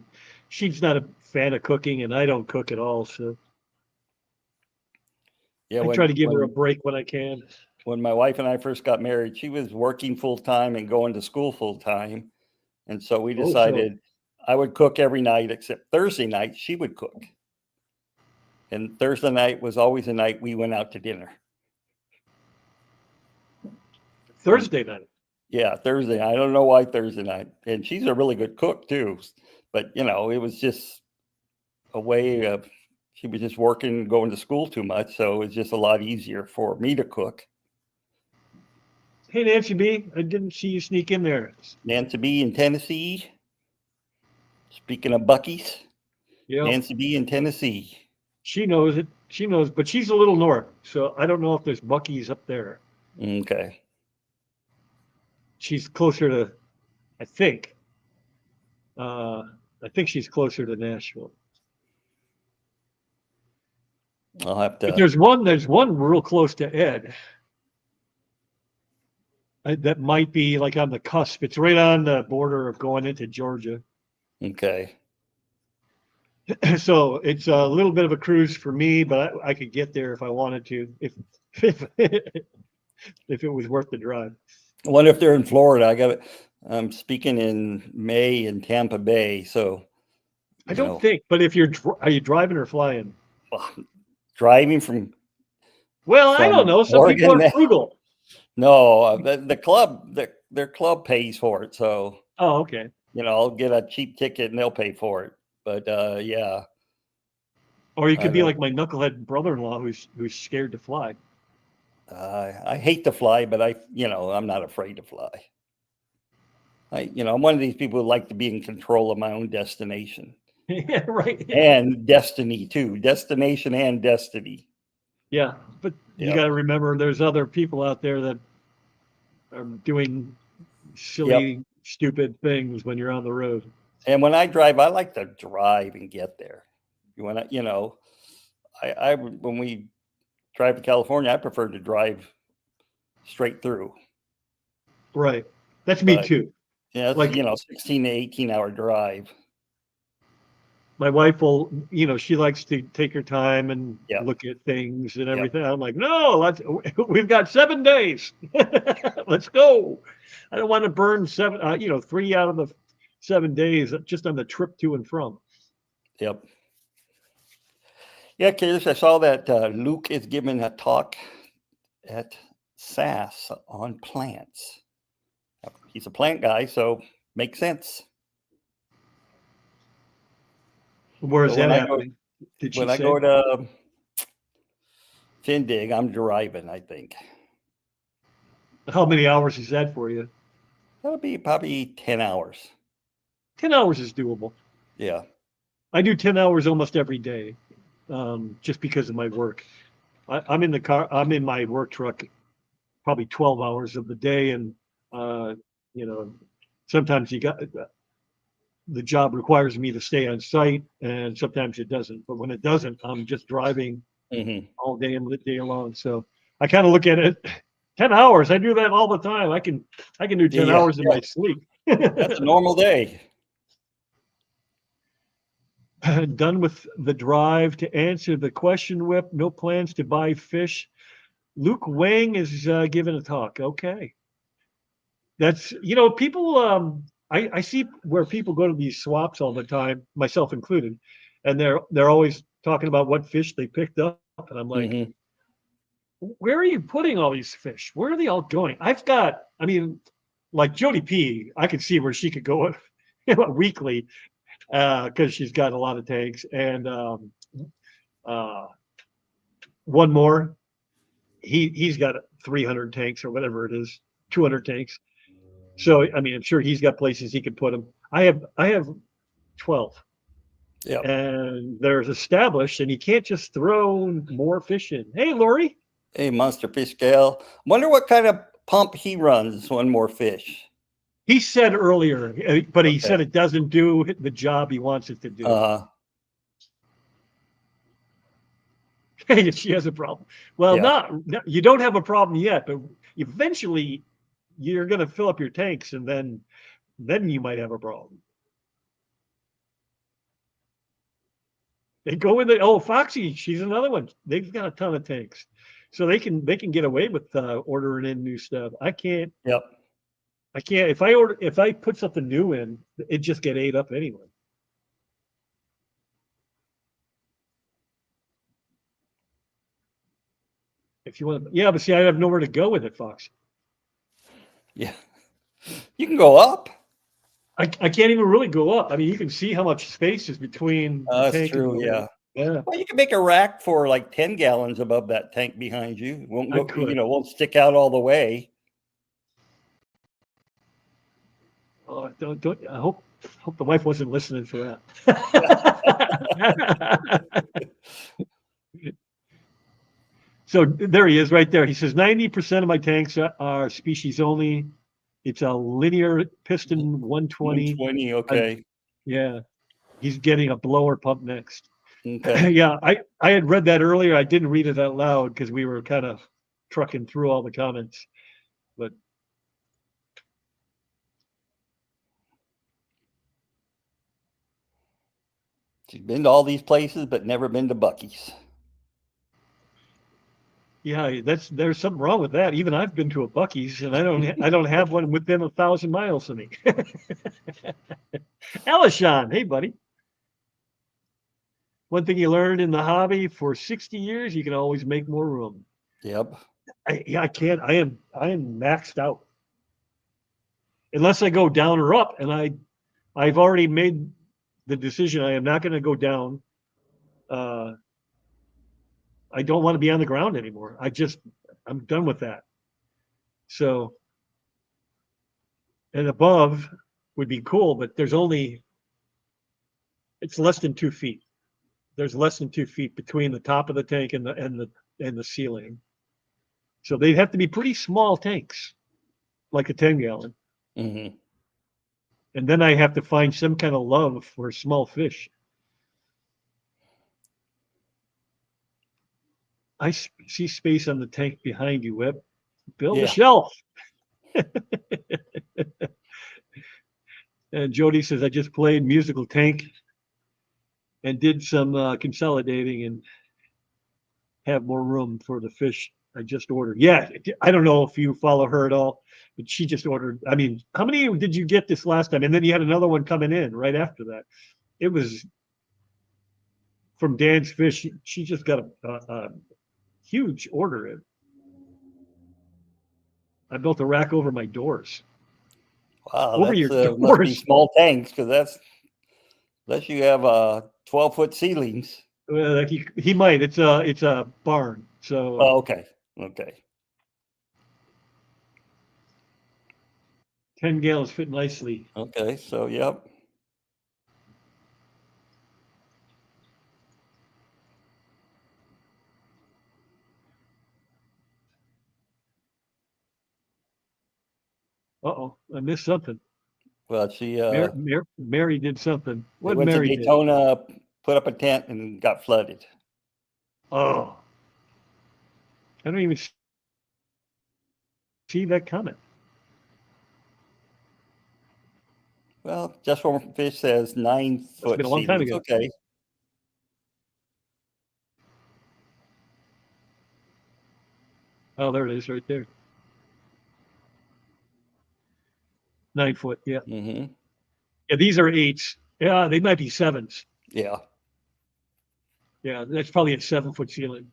She's not a fan of cooking, and I don't cook at all, so Yeah, I try to give her a break when I can. when my wife and I first got married, she was working full time and going to school full time. And so we Oh, so- decided I would cook every night except Thursday night, she would cook. And Thursday night was always a night we went out to dinner. Thursday night. Yeah, Thursday. I don't know why Thursday night. And she's a really good cook too. But, you know, it was just a way of, she was just working, going to school too much. So it was just a lot easier for me to cook. Hey, Nancy B, I didn't see you sneak in there. Nancy B in Tennessee. Speaking of Buc-ee's, Yeah, Nancy B in Tennessee. she knows it. She knows, but she's a little north, so I don't know if there's Buc-ee's up there. Okay. She's closer to, I think. I think she's closer to Nashville. I'll have But to. there's one real close to Ed. That might be like on the cusp. It's right on the border of going into Georgia. Okay. So it's a little bit of a cruise for me, but I could get there if I wanted to, if it was worth the drive. I wonder if they're in Florida. I'm speaking in May in Tampa Bay. So I don't think, but if are you driving or flying? driving from, Well, I From don't know. Some Oregon people are there. frugal. no, the club their club pays for it. So, Oh, okay. I'll get a cheap ticket and they'll pay for it. But yeah, Or you I could be don't- like my knucklehead brother-in-law who's scared to fly. I hate to fly, but I'm not afraid to fly. I'm one of these people who like to be in control of my own destination Yeah, right. and destiny too. Destination and destiny. Yeah, but you Yep. got to remember there's other people out there that are doing silly, stupid things when you're on the road. And when I drive, I like to drive and get there. When when we drive to California, I prefer to drive straight through. Right. That's me But- too. Yeah, it's, Like- 16 to 18-hour drive. My wife will, she likes to take her time and Yep. look at things and Yep. everything. I'm like, no, we've got 7 days. Let's go. I don't want to burn 3 out of the 7 days just on the trip to and from. Yep. Yeah, kids, I saw that Luke is giving a talk at SAS on plants. He's a plant guy, so makes sense. Where is So when that I go- happening? Did she When I say? go to Findig, I'm driving, I think. How many hours is that for you? That'll be probably 10 hours. 10 hours is doable. Yeah. I do 10 hours almost every day, just because of my work. I'm in the car. I'm in my work truck, probably 12 hours of the day, and sometimes the job requires me to stay on site, and sometimes it doesn't. But when it doesn't, I'm just driving hmm all day and day long. So I kind of look at it. 10 hours. I do that all the time. I can do 10 Yeah, hours in my sleep. That's a normal day. Done with the drive to answer the question whip. No plans to buy fish. Luke Wang is giving a talk. Okay. That's, people, I see where people go to these swaps all the time, myself included, and they're always talking about what fish they picked up. And I'm like, Mhm. where are you putting all these fish? Where are they all going? Like Jody P, I could see where she could go weekly because she's got a lot of tanks. And one more, he's got 300 tanks or whatever it is, 200 tanks. So I'm sure he's got places he could put them. I have 12. Yep. And there's established, and you can't just throw more fish in. Hey, Lori. Hey, Monster Fish Gal. Wonder what kind of pump he runs on more fish. He said earlier, but he Okay. said it doesn't do the job he wants it to do. She has a problem. Well, Yeah. you don't have a problem yet, but eventually you're going to fill up your tanks, and then you might have a problem. They go in Foxy, she's another one. They've got a ton of tanks, so they can get away with ordering in new stuff. I can't. Yep. I can't. If I put something new in, it just get ate up anyway. If you want, yeah, but see, I have nowhere to go with it, Fox. Yeah. You can go up. I can't even really go up. You can see how much space is between. the That's tank and true. the- Yeah. Yeah. Well, you can make a rack for like 10 gallons above that tank behind you. It won't I go, could. won't stick out all the way. Oh, don't. I hope the wife wasn't listening for that. So there he is, right there. He says 90% of my tanks are species only. It's a linear piston 120. 120. Okay. Yeah, he's getting a blower pump next. Okay. Yeah, I had read that earlier. I didn't read it out loud because we were kind of trucking through all the comments. But She's been to all these places, but never been to Buc-ee's. yeah, there's something wrong with that. Even I've been to a Buc-ee's, and I don't have one within 1,000 miles of me. Alishon, hey buddy. One thing you learned in the hobby for 60 years, you can always make more room. Yep. I can't. I am maxed out. unless I go down or up. And I've already made the decision. I am not going to go down. I don't want to be on the ground anymore. I'm done with that. So, and above would be cool, but it's less than 2 feet. There's less than 2 feet between the top of the tank and the ceiling. So they'd have to be pretty small tanks, like a 10-gallon. Mm-hmm. And then I have to find some kind of love for small fish. I see space on the tank behind you, Webb. Build a Yeah. shelf. And Jody says, I just played musical tank and did some consolidating and have more room for the fish I just ordered. Yeah, I don't know if you follow her at all, but she just ordered. I mean, how many did you get this last time? And then you had another one coming in right after that. It was from Dan's Fish. She just got a huge order in. I built a rack over my doors. Wow, Over that's your must be doors. small tanks because unless you have 12-foot ceilings. Like he might. It's a barn. So Oh, okay. 10 gallons fit nicely. Okay. So, yep. Uh-oh, I missed something. Well, she Mary did something. they What went to Mary did? Daytona, put up a tent, and got flooded. Oh, I don't even see that comment. Well, Just Warm Fish says 9-foot been a long time ceilings. ago. Okay. Oh, there it is, right there. 9 foot. Yeah, Mm-hmm. yeah. These are 8s. Yeah, they might be 7s. Yeah. Yeah, that's probably a 7-foot ceiling.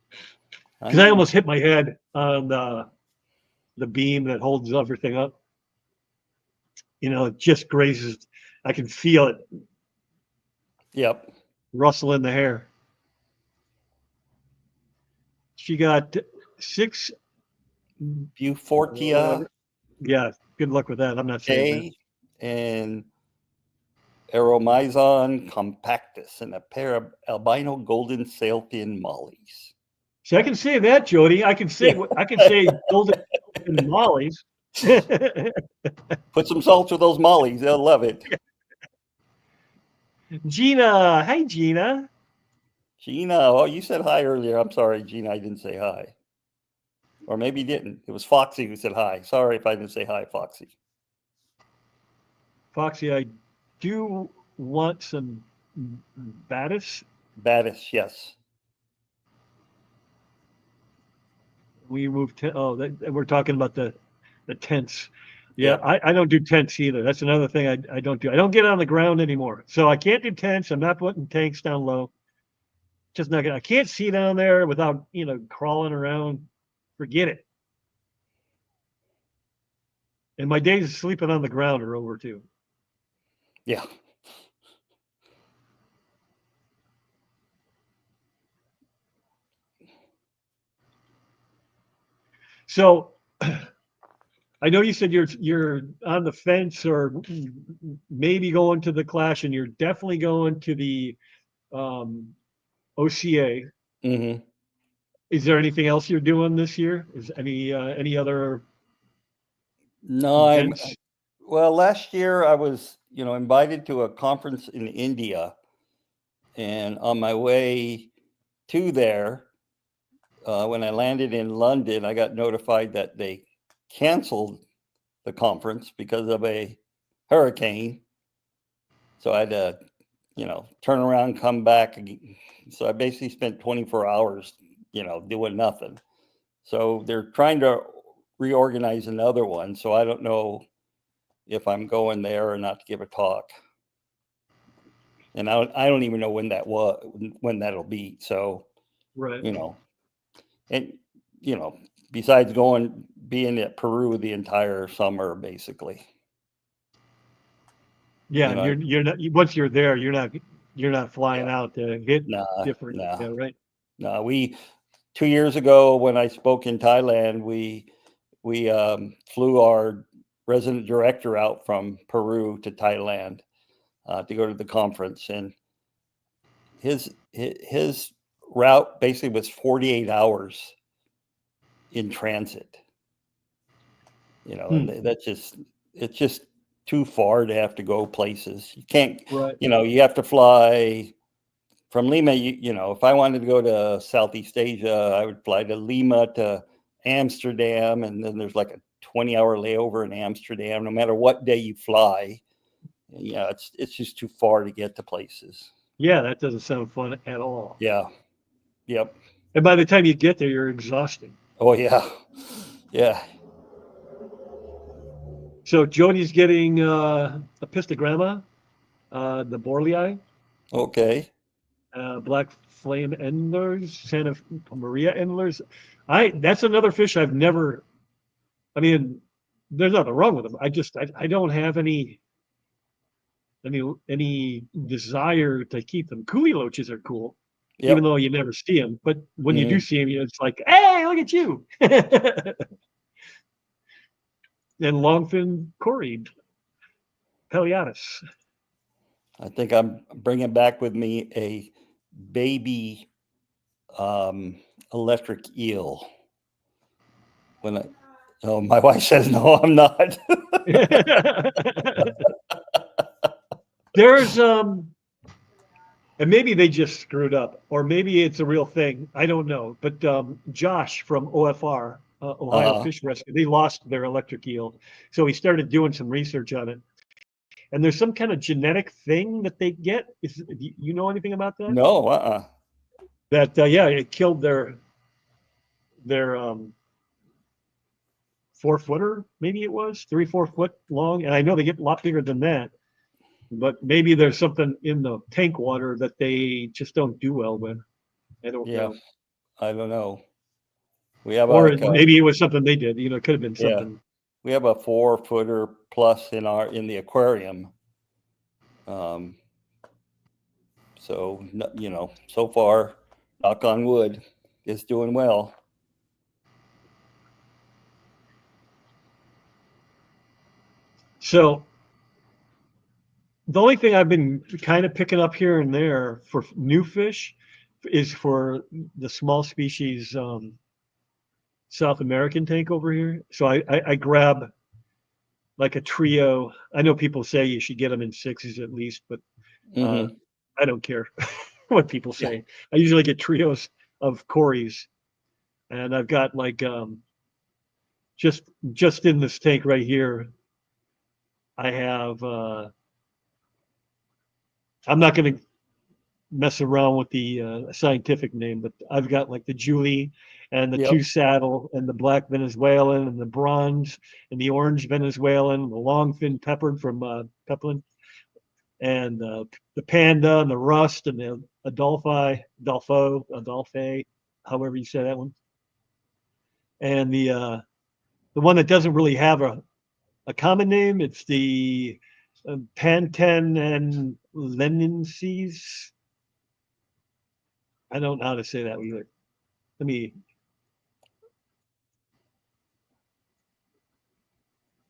Because I almost hit my head on the beam that holds everything up. You know, it just grazes. I can feel it Yep. rustle in the hair. She got 6. Bufortia Yeah, good luck with that. I'm not saying that. K and Aromizon compactus and a pair of albino golden sailfin mollies. See, I can say that, Jody. I can say golden mollies. Put some salt with those mollies. They'll love it. Gina, hey Gina. Gina, oh, you said hi earlier. I'm sorry, Gina, I didn't say hi. Or maybe you didn't. It was Foxy who said hi. Sorry if I didn't say hi, Foxy. Foxy, I do want some Batis. Baddis, yes. We moved to we're talking about the tents. Yeah, I don't do tents either. That's another thing I don't do. I don't get on the ground anymore. So I can't do tents. I'm not putting tanks down low. Just not gonna. I can't see down there without crawling around. Forget it. And my days of sleeping on the ground are over too. Yeah. So I know you said you're on the fence or maybe going to the Clash, and you're definitely going to the OCA. Mm-hmm. Is there anything else you're doing this year? Is any other No, events? well, last year I was, invited to a conference in India, and on my way to there, when I landed in London, I got notified that they canceled the conference because of a hurricane. So I had to, turn around, come back. So I basically spent 24 hours, doing nothing. So they're trying to reorganize another one. So I don't know if I'm going there or not to give a talk. And I don't even know when that'll be. So, Right. and, besides being at Peru the entire summer, basically. Yeah, You know, you're not once you're there, you're not flying out to hit nah, different. nah. Yeah, right. No, we 2 years ago when I spoke in Thailand, we flew our resident director out from Peru to Thailand to go to the conference, and his route basically was 48 hours in transit. You know, and that's just it's just too far to have to go places. You can't, Right. you know, you have to fly from Lima. You know, if I wanted to go to Southeast Asia, I would fly to Lima to Amsterdam, and then there's like a 20-hour layover in Amsterdam. No matter what day you fly, yeah, it's just too far to get to places. Yeah, that doesn't sound fun at all. Yeah. Yep. And by the time you get there, you're exhausted. Oh yeah. Yeah. So Jody's getting a pistogramma, the Borlei, Okay. Black Flame Endlers, Santa Maria Endlers. That's another fish I've never. I mean, there's nothing wrong with them. I don't have any desire to keep them. Coolie loaches are cool, Yep. even though you never see them. But when you do Mhm. see them, it's like, hey, look at you. And longfin cory, Peliatus. I think I'm bringing back with me a baby electric eel. Oh, my wife says no, I'm not. There's and maybe they just screwed up, or maybe it's a real thing. I don't know. But Josh from OFR, Ohio Fish Rescue, they lost their electric eel, so he started doing some research on it. And there's some kind of genetic thing that they get. You know anything about that? No. That yeah, it killed their 4-footer, maybe it was 3-4 foot long, and I know they get a lot bigger than that. But maybe there's something in the tank water that they just don't do well with. I don't Yeah. know. I don't know. We have Or like maybe it was something they did. It could have been Yeah. something. we have a 4-footer plus in the aquarium. So so far, knock on wood, it's doing well. So the only thing I've been kind of picking up here and there for new fish is for the small species South American tank over here. So I grab like a trio. I know people say you should get them in 6s at least, but Mhm. I don't care what people say. I usually get trios of cories, and I've got like just in this tank right here, I have I'm not going to mess around with the scientific name, but I've got like the Julie and the Yep. 2 saddle and the black Venezuelan and the bronze and the orange Venezuelan, the longfin peppered from Peplin, and the panda and the rust and the Adolphe, however you say that one, and the one that doesn't really have a common name. It's the Panten and Lenenses. I don't know how to say that either. Let me.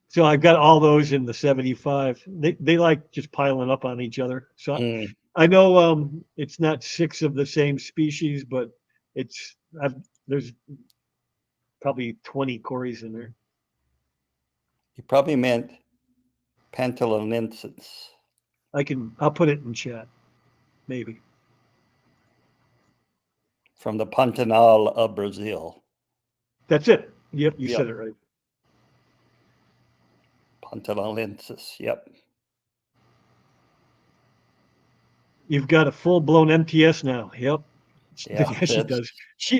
So I've got all those in the 75. They like just piling up on each other. So Mm. I know it's not 6 of the same species, but there's probably 20 cories in there. You probably meant Pantelonensis. I'll put it in chat, maybe. From the Pantanal of Brazil. That's it. Yep, you Yep. said it right. Pantelonensis. Yep. You've got a full-blown MTS now. Yep. Yeah, Yeah, she that's does.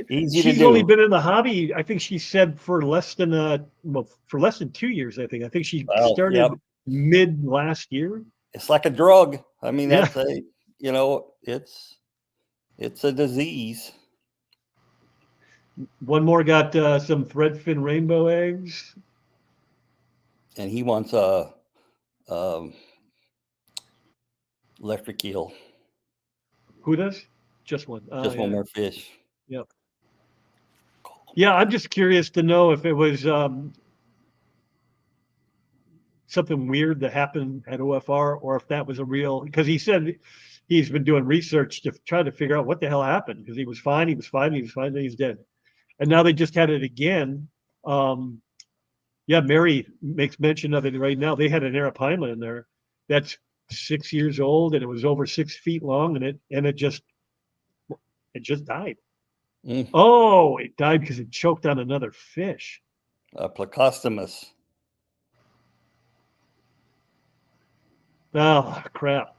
easy to She's only do. been in the hobby, I think she said for less than 2 years, I think. I think she Well, started yep. mid last year. It's like a drug. I mean, Yeah. it's a disease. One more got some threadfin rainbow eggs. And he wants a Electric eel. Who does? Just one. Just one more fish. Yep. Yeah, I'm just curious to know if it was something weird that happened at OFR, or if that was a real. Because he said he's been doing research to try to figure out what the hell happened. Because he was fine, he was fine, he was fine, then he's dead, and now they just had it again. Yeah, Mary makes mention of it right now. They had an arapaima in there that's 6 years old, and it was over 6 feet long, and it just died. Mm. Oh, it died because it choked on another fish. Plecostomus. Oh, crap.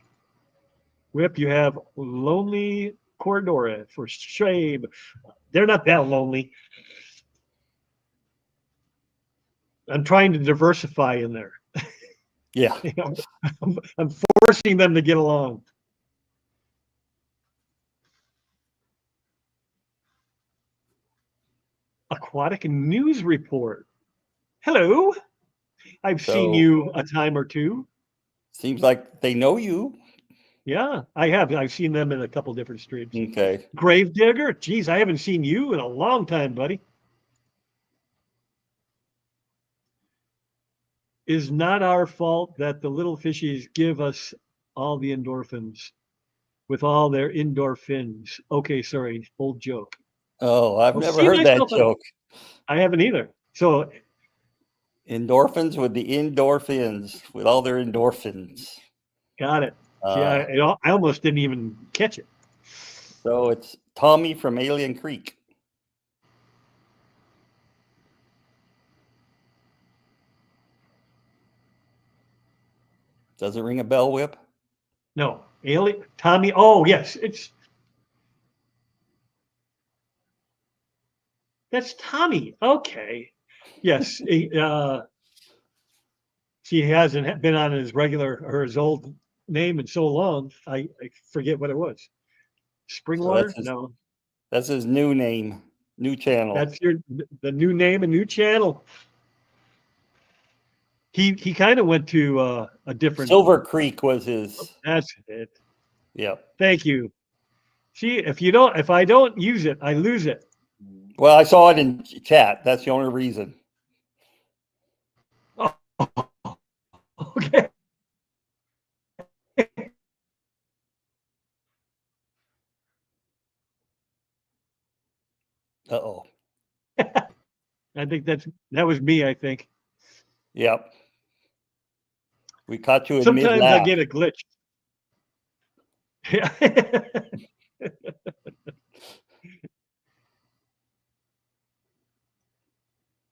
Whip, you have lonely Corydoras for shame. They're not that lonely. I'm trying to diversify in there. Yeah. I'm forcing them to get along. Aquatic news report. Hello. I've seen So- you a time or two. Seems like they know you. Yeah, I have. I've seen them in a couple different streams. Okay. Gravedigger. Geez, I haven't seen you in a long time, buddy. Is not our fault that the little fishies give us all the endorphins with all their indoor fins. Okay, sorry, old joke. Oh, I've Well, never see heard that myself- joke. I haven't either. So Endorphins with the endorphins, with all their endorphins. got it. See, Uh, I almost didn't even catch it. So it's Tommy from Alien Creek. Does it ring a bell, Whip? No, alien Tommy. Oh yes, that's Tommy. Okay, yes. He hasn't been on his regular or his old name in so long. I forget what it was. Springwater? that's his- No, That's his new name, new channel. that's the new name and new channel. He kind of went to a different. Silver Creek was his. That's it. Yep. Thank you. See, if I don't use it, I lose it. Well, I saw it in chat. That's the only reason. Okay. Uh-oh. I think that was me. I think Yep. We caught you in sometimes I mid-laugh. get a glitch. Yeah.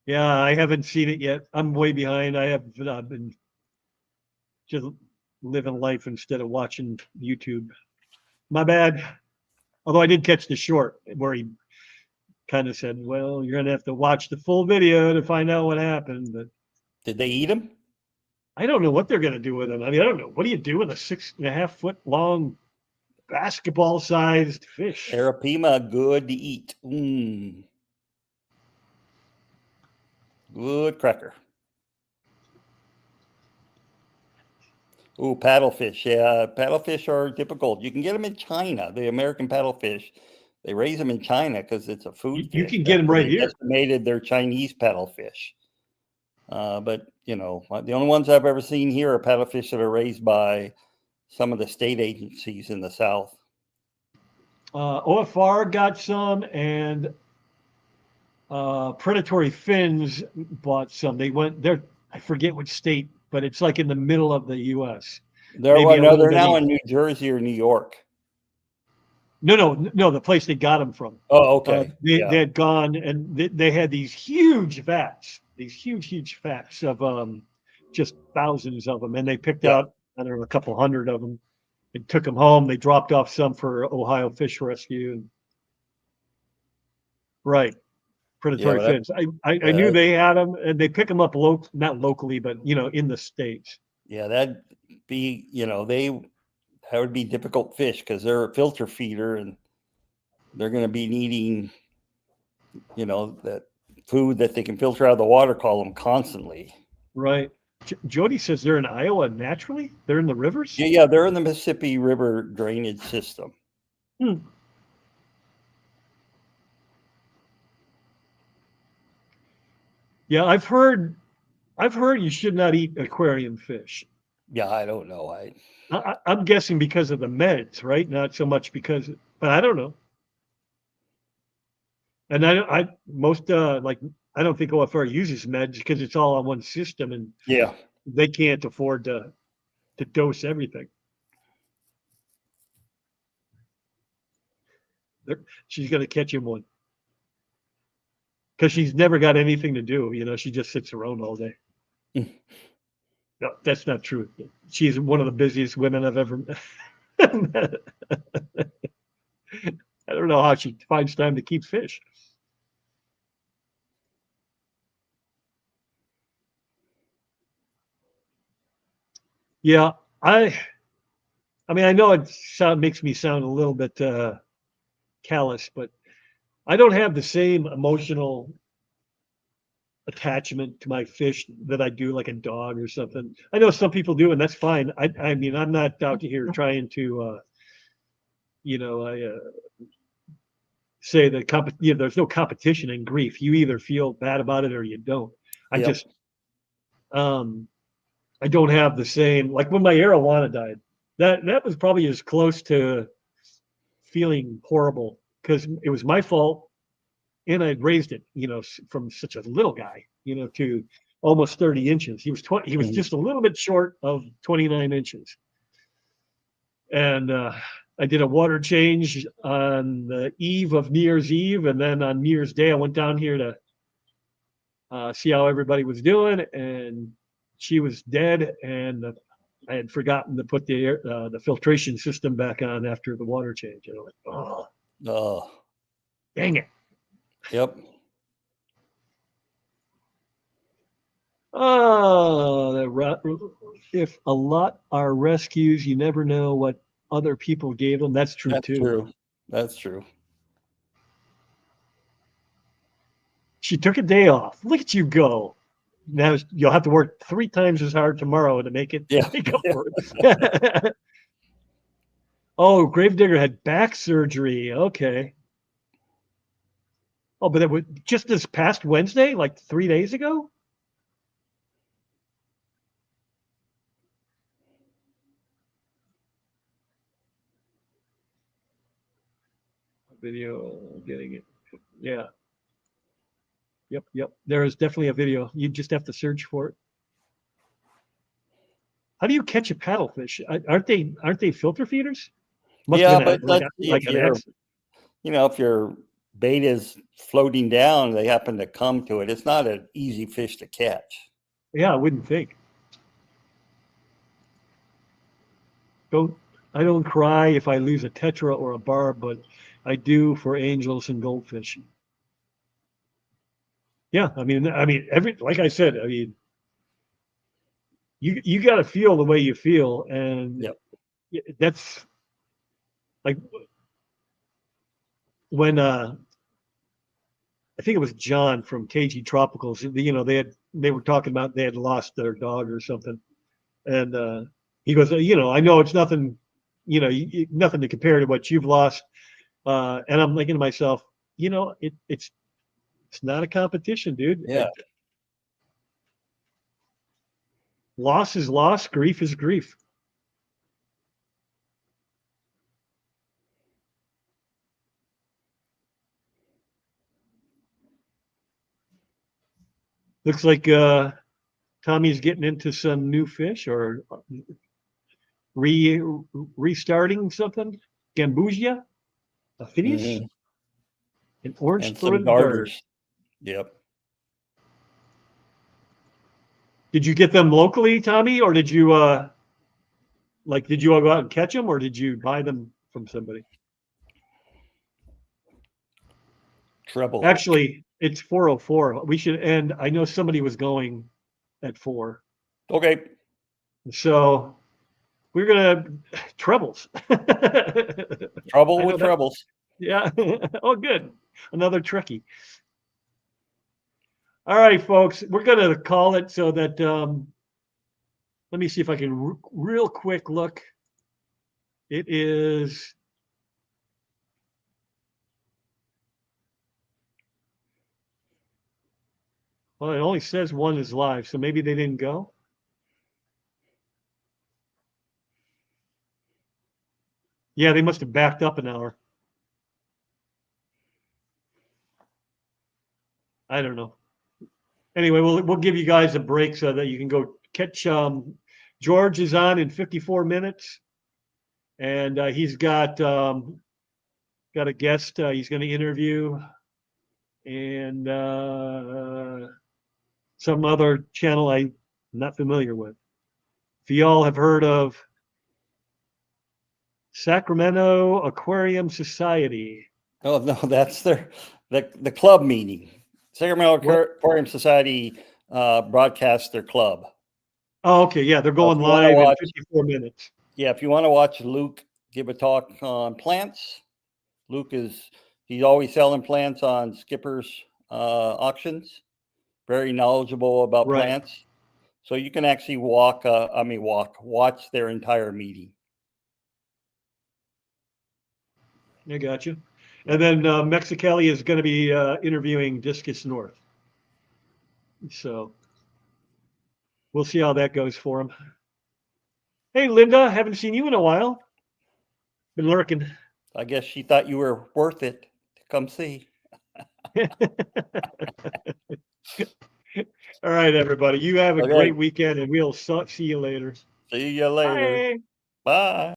Yeah, I haven't seen it yet. I'm way behind. I've been just living life instead of watching YouTube. My bad. Although I did catch the short where he kind of said, "Well, you're gonna have to watch the full video to find out what happened." But Did they eat him? I don't know what they're gonna do with him. I mean, I don't know. What do you do with a 6.5 foot long basketball sized fish? Arapaima, good to eat. Mm. Good cracker. Ooh, paddlefish. Yeah, paddlefish are difficult. You can get them in China. The American paddlefish, they raise them in China because it's a food You fish. can get 'em right They here. Estimated they're Chinese paddlefish. But, you know, the only ones I've ever seen here are paddlefish that are raised by some of the state agencies in the South. OFR got some, and Predatory Fins bought some. They went there. I forget which state, but it's like in the middle of the U.S. They're, Maybe a no, little they're bit now east. in New Jersey or New York. No, the place they got them from. Oh, okay. They Yeah. had gone, and they had these huge vats, huge vats of just thousands of them, and they picked Yeah. out, I don't know, a couple hundred of them. They took them home. They dropped off some for Ohio Fish Rescue. Right. Predatory Yeah, fins. I knew they had them, and they pick them up not locally, but in the States. Yeah, that'd be, that would be difficult fish because they're a filter feeder and they're going to be needing, that food that they can filter out of the water column constantly. Right. Jody says they're in Iowa naturally. They're in the rivers. Yeah, they're in the Mississippi River drainage system. Hmm. Yeah, I've heard you should not eat aquarium fish. Yeah, I don't know. I'm guessing because of the meds, right? Not so much because, but I don't know. And I don't think OFR uses meds because it's all on one system, and Yeah. they can't afford to dose everything. She's going to catch him one because she's never got anything to do. You know, she just sits around all day. No, that's not true. She's one of the busiest women I've ever met. I don't know how she finds time to keep fish. Yeah, I mean, I know it makes me sound a little bit callous, but I don't have the same emotional attachment to my fish that I do like a dog or something. I know some people do, and that's fine. I mean, I'm not out here trying to, say that there's no competition in grief. You either feel bad about it or you don't. I Yep. just, I don't have the same, like when my arowana died, that was probably as close to feeling horrible because it was my fault and I'd raised it, from such a little guy, to almost 30 inches. He was just a little bit short of 29 inches. And I did a water change on the eve of New Year's Eve, and then on New Year's Day I went down here to see how everybody was doing, and she was dead, and I had forgotten to put the filtration system back on after the water change. And I'm like, oh, dang it. Yep. Oh, if a lot are rescues, you never know what other people gave them. That's true too. True. That's true. She took a day off. Look at you go. Now you'll have to work 3 times as hard tomorrow to make it. Yeah. Make up for it. Oh, Gravedigger had back surgery. Okay. Oh, but it was just this past Wednesday, like 3 days ago? Video, getting it. Yeah. Yep. There is definitely a video. You just have to search for it. How do you catch a paddlefish? Aren't they filter feeders? Yeah, but if your bait is floating down, they happen to come to it. It's not an easy fish to catch. Yeah, I wouldn't think. I don't cry if I lose a tetra or a barb, but I do for angels and goldfish. Yeah, I mean, like I said, I mean, you got to feel the way you feel, and that's like when I think it was John from KG Tropicals. They were talking about they had lost their dog or something, and he goes, I know it's nothing, nothing to compare to what you've lost, and I'm thinking to myself, it's not a competition, dude. Yeah. Loss is loss. Grief is grief. Looks like Tommy's getting into some new fish or restarting something. Gambusia, a Phineas, an orange And some throated darter. darters. Yep. Did you get them locally, Tommy, or did you all go out and catch them, or did you buy them from somebody? Treble. Actually, it's 4:04. We should end. I know somebody was going at 4. Okay. So we're gonna trebles. Trouble with trebles. Yeah. Oh, good. Another tricky. All right, folks, we're gonna call it so that Let me see if I can real quick look. It is. Well, it only says one is live, so maybe they didn't go. Yeah, they must have backed up an hour. I don't know. Anyway, we'll give you guys a break so that you can go catch. George is on in 54 minutes, and he's got a guest he's going to interview, and some other channel I'm not familiar with. If you all have heard of Sacramento Aquarium Society. Oh, no, that's the club meeting. Sacramento Aquarium Society broadcasts their club. Oh, okay. Yeah, they're going if you wanna live in watch- 54 minutes. Yeah, if you want to watch Luke give a talk on plants, he's always selling plants on Skipper's auctions. Very knowledgeable about Right. plants. So you can actually watch their entire meeting. I got you. And then Mexicali is going to be interviewing Discus North. So we'll see how that goes for him. Hey, Linda, haven't seen you in a while. Been lurking. I guess she thought you were worth it to come see. All right, everybody. You have a Okay. great weekend, and we'll see you later. See you later. Bye. Bye.